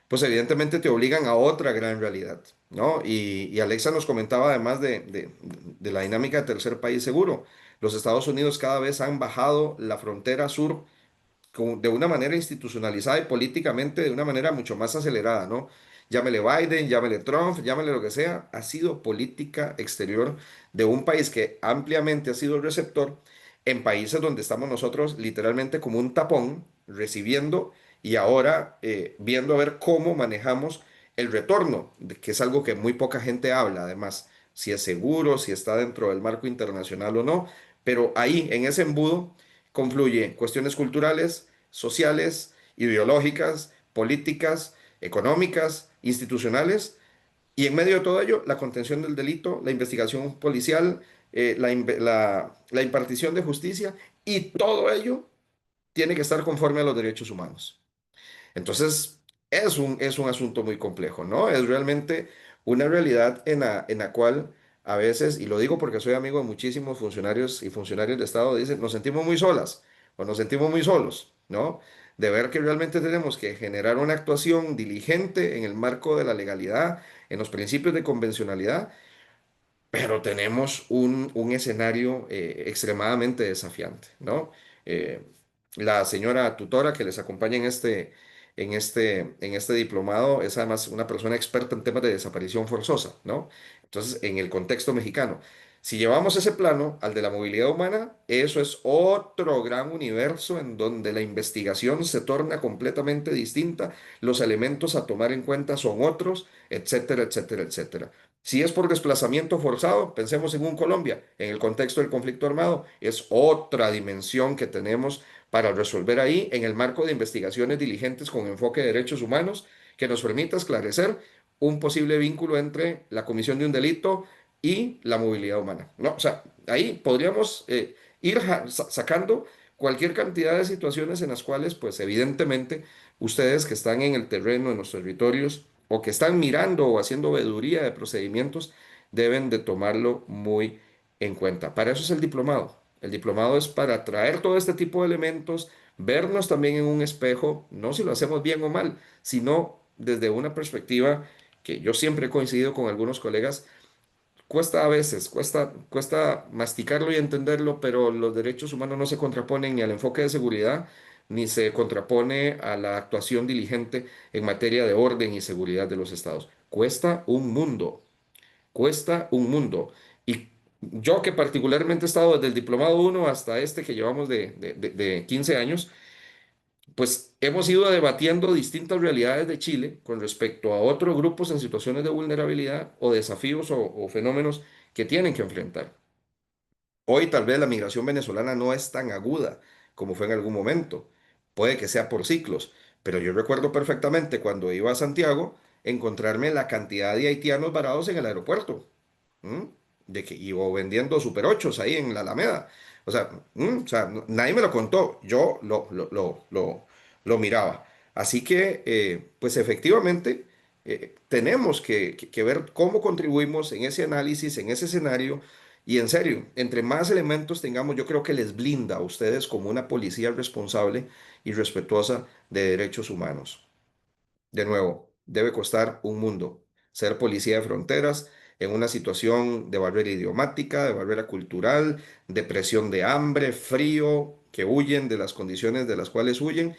pues evidentemente te obligan a otra gran realidad, ¿no? Y Alexa nos comentaba además de la dinámica de tercer país seguro. Los Estados Unidos cada vez han bajado la frontera sur de una manera institucionalizada y políticamente de una manera mucho más acelerada, ¿no? Llámele Biden, llámele Trump, llámele lo que sea, ha sido política exterior de un país que ampliamente ha sido receptor en países donde estamos nosotros literalmente como un tapón, recibiendo y ahora viendo a ver cómo manejamos el retorno, que es algo que muy poca gente habla, además, si es seguro, si está dentro del marco internacional o no, pero ahí, en ese embudo, confluye cuestiones culturales, sociales, ideológicas, políticas, económicas, institucionales, y en medio de todo ello, la contención del delito, la investigación policial, la impartición de justicia, y todo ello tiene que estar conforme a los derechos humanos. Entonces, es un asunto muy complejo, ¿no? Es realmente una realidad en la cual a veces, y lo digo porque soy amigo de muchísimos funcionarios y funcionarios de Estado, dicen, nos sentimos muy solas o nos sentimos muy solos, ¿no? De ver que realmente tenemos que generar una actuación diligente en el marco de la legalidad, en los principios de convencionalidad, pero tenemos un escenario extremadamente desafiante, ¿no? Eh, la señora tutora que les acompaña en este diplomado es además una persona experta en temas de desaparición forzosa, ¿no? Entonces, en el contexto mexicano, si llevamos ese plano al de la movilidad humana, eso es otro gran universo en donde la investigación se torna completamente distinta, los elementos a tomar en cuenta son otros, etcétera, etcétera, etcétera. Si es por desplazamiento forzado, pensemos en un Colombia, en el contexto del conflicto armado, es otra dimensión que tenemos para resolver ahí en el marco de investigaciones diligentes con enfoque de derechos humanos que nos permita esclarecer un posible vínculo entre la comisión de un delito y la movilidad humana, ¿no? O sea, ahí podríamos ir sacando cualquier cantidad de situaciones en las cuales, pues evidentemente, ustedes que están en el terreno, en los territorios, o que están mirando o haciendo veeduría de procedimientos, deben de tomarlo muy en cuenta. Para eso es el diplomado. El diplomado es para traer todo este tipo de elementos, vernos también en un espejo, no si lo hacemos bien o mal, sino desde una perspectiva que yo siempre he coincidido con algunos colegas. Cuesta a veces, cuesta masticarlo y entenderlo, pero los derechos humanos no se contraponen ni al enfoque de seguridad, ni se contrapone a la actuación diligente en materia de orden y seguridad de los estados. Cuesta un mundo, cuesta un mundo. Y yo que particularmente he estado desde el diplomado uno hasta este que llevamos de 15 años, pues hemos ido debatiendo distintas realidades de Chile con respecto a otros grupos en situaciones de vulnerabilidad o desafíos o fenómenos que tienen que enfrentar. Hoy tal vez la migración venezolana no es tan aguda como fue en algún momento. Puede que sea por ciclos, pero yo recuerdo perfectamente cuando iba a Santiago encontrarme la cantidad de haitianos varados en el aeropuerto. ¿M? O vendiendo Super 8 ahí en la Alameda. O sea, nadie me lo contó, yo lo miraba. Así que, pues efectivamente, tenemos que ver cómo contribuimos en ese análisis, en ese escenario. Y en serio, entre más elementos tengamos, yo creo que les blinda a ustedes como una policía responsable y respetuosa de derechos humanos. De nuevo, debe costar un mundo ser policía de fronteras en una situación de barrera idiomática, de barrera cultural, de presión de hambre, frío, que huyen de las condiciones de las cuales huyen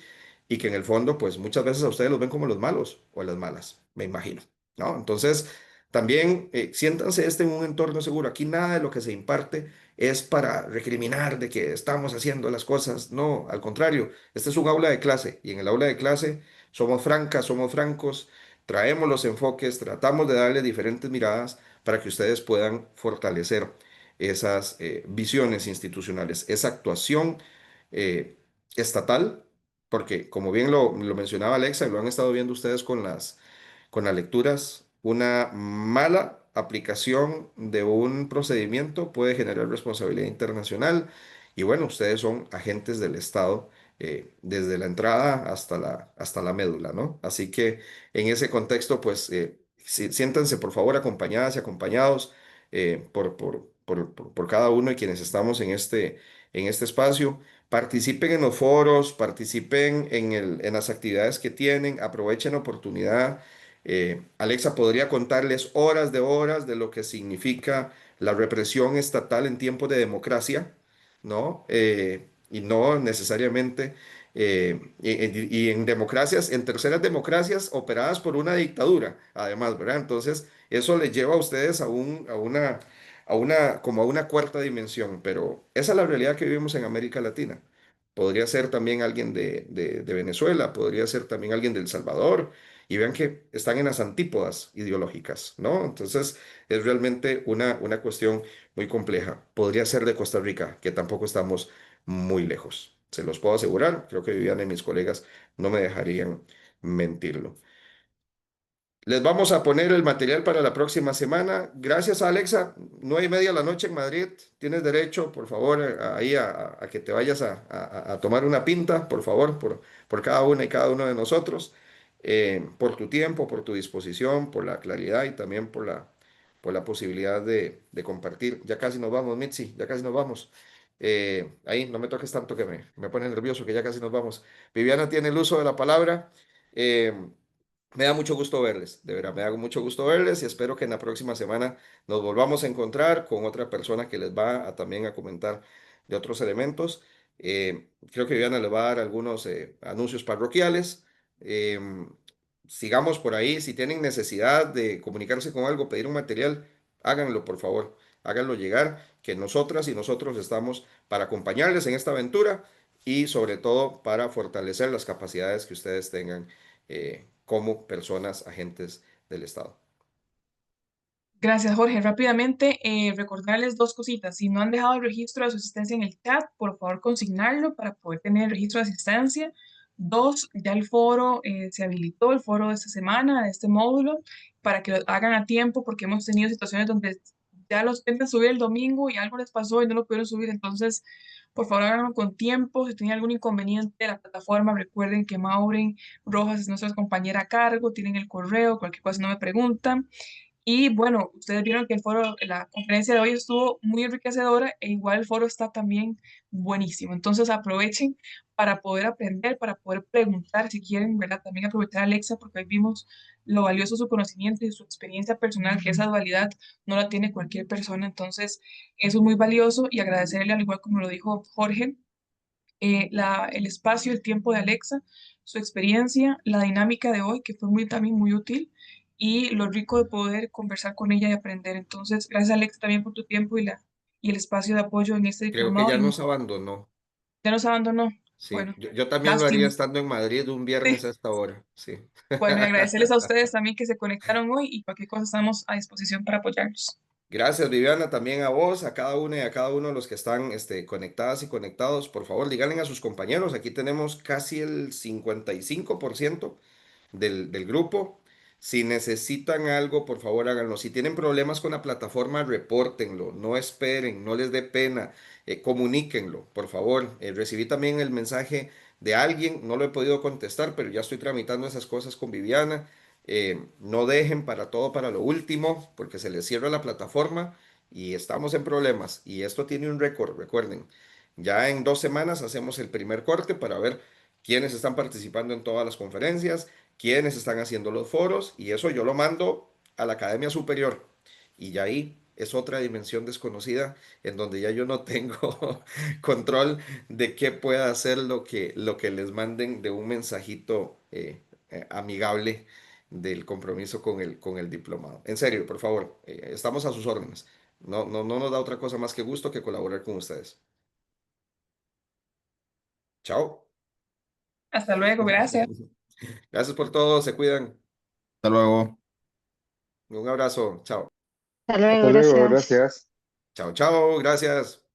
y que en el fondo, pues muchas veces a ustedes los ven como los malos o las malas, me imagino, ¿no? Entonces, también siéntanse en un entorno seguro. Aquí nada de lo que se imparte es para recriminar de que estamos haciendo las cosas. No, al contrario, este es un aula de clase y en el aula de clase somos francas, somos francos, traemos los enfoques, tratamos de darle diferentes miradas para que ustedes puedan fortalecer esas visiones institucionales, esa actuación eh, estatal, porque como bien lo mencionaba Alexa, y lo han estado viendo ustedes con las lecturas, una mala aplicación de un procedimiento puede generar responsabilidad internacional y bueno, ustedes son agentes del Estado desde la entrada hasta la médula, ¿no? Así que en ese contexto, pues siéntanse por favor acompañadas y acompañados por cada uno de quienes estamos en este espacio. Participen en los foros, participen en las actividades que tienen, aprovechen la oportunidad. Alexa podría contarles horas de lo que significa la represión estatal en tiempos de democracia, ¿no? Y no necesariamente, y en democracias, en terceras democracias operadas por una dictadura, además, ¿verdad? Entonces, eso les lleva a ustedes como a una cuarta dimensión, pero esa es la realidad que vivimos en América Latina. Podría ser también alguien de Venezuela, podría ser también alguien de El Salvador, y vean que están en las antípodas ideológicas, ¿no? Entonces es realmente una cuestión muy compleja. Podría ser de Costa Rica, que tampoco estamos muy lejos. Se los puedo asegurar, creo que Viviana y mis colegas no me dejarían mentirlo. Les vamos a poner el material para la próxima semana. Gracias, Alexa. 9:30 de la noche en Madrid. Tienes derecho, por favor, ahí a que te vayas a tomar una pinta, por favor, por cada una y cada uno de nosotros, por tu tiempo, por tu disposición, por la claridad y también por la posibilidad de compartir. Ya casi nos vamos, Mitzi, ya casi nos vamos. Ahí, no me toques tanto que me pone nervioso, que ya casi nos vamos. Viviana tiene el uso de la palabra. Eh, Me da mucho gusto verles, de verdad, me da mucho gusto verles y espero que en la próxima semana nos volvamos a encontrar con otra persona que les va a también a comentar de otros elementos. Creo que Viviana les va a dar algunos anuncios parroquiales. Em, Sigamos por ahí. Si tienen necesidad de comunicarse con algo, pedir un material, háganlo, por favor. Háganlo llegar, que nosotras y nosotros estamos para acompañarles en esta aventura y sobre todo para fortalecer las capacidades que ustedes tengan como personas agentes del Estado. Gracias, Jorge. Rápidamente, recordarles dos cositas. Si no han dejado el registro de su asistencia en el chat, por favor consignarlo para poder tener el registro de asistencia. Dos, ya el foro se habilitó, el foro de esta semana, de este módulo, para que lo hagan a tiempo, porque hemos tenido situaciones donde ya los intentan subir el domingo y algo les pasó y no lo pudieron subir. Entonces, por favor, háganlo con tiempo. Si tienen algún inconveniente de la plataforma, recuerden que Maureen Rojas es nuestra compañera a cargo, tienen el correo, cualquier cosa no me preguntan. Y bueno, ustedes vieron que el foro, la conferencia de hoy estuvo muy enriquecedora e igual el foro está también buenísimo. Entonces aprovechen para poder aprender, para poder preguntar si quieren, ¿verdad? También aprovechar a Alexa porque hoy vimos lo valioso de su conocimiento y su experiencia personal, que esa dualidad no la tiene cualquier persona. Entonces, eso es muy valioso y agradecerle, al igual como lo dijo Jorge, el espacio, el tiempo de Alexa, su experiencia, la dinámica de hoy, que fue muy, también muy útil, y lo rico de poder conversar con ella y aprender. Entonces, gracias Alexa también por tu tiempo y el espacio de apoyo en este Creo que diplomado. ya Y nos abandonó. ya nos abandonó. Sí, Bueno, yo también lo haría lástima. estando en Madrid un viernes Sí. a esta hora. Sí. Bueno, y agradecerles a ustedes también que se conectaron hoy y cualquier cosa estamos a disposición para apoyarlos. Gracias, Viviana, también a vos, a cada una y a cada uno de los que están conectadas y conectados. Por favor, díganle a sus compañeros. Aquí tenemos casi el 55% del grupo. Si necesitan algo, por favor háganlo. Si tienen problemas con la plataforma, repórtenlo. No esperen, no les dé pena. Comuníquenlo, por favor. Recibí también el mensaje de alguien, no lo he podido contestar, pero ya estoy tramitando esas cosas con Viviana. No dejen para todo para lo último, porque se les cierra la plataforma y estamos en problemas. Y esto tiene un récord, recuerden. Ya en 2 semanas hacemos el primer corte para ver quiénes están participando en todas las conferencias, quiénes están haciendo los foros, y eso yo lo mando a la Academia Superior. Y ya ahí es otra dimensión desconocida en donde ya yo no tengo control de qué pueda hacer lo que les manden de un mensajito amigable del compromiso con el diplomado. En serio, por favor, estamos a sus órdenes. No, no, no nos da otra cosa más que gusto que colaborar con ustedes. Chao. Hasta luego, gracias. Gracias por todo, se cuidan. Hasta luego. Un abrazo, chao. Hasta luego, Hasta luego, gracias. gracias. Chao, chao, gracias.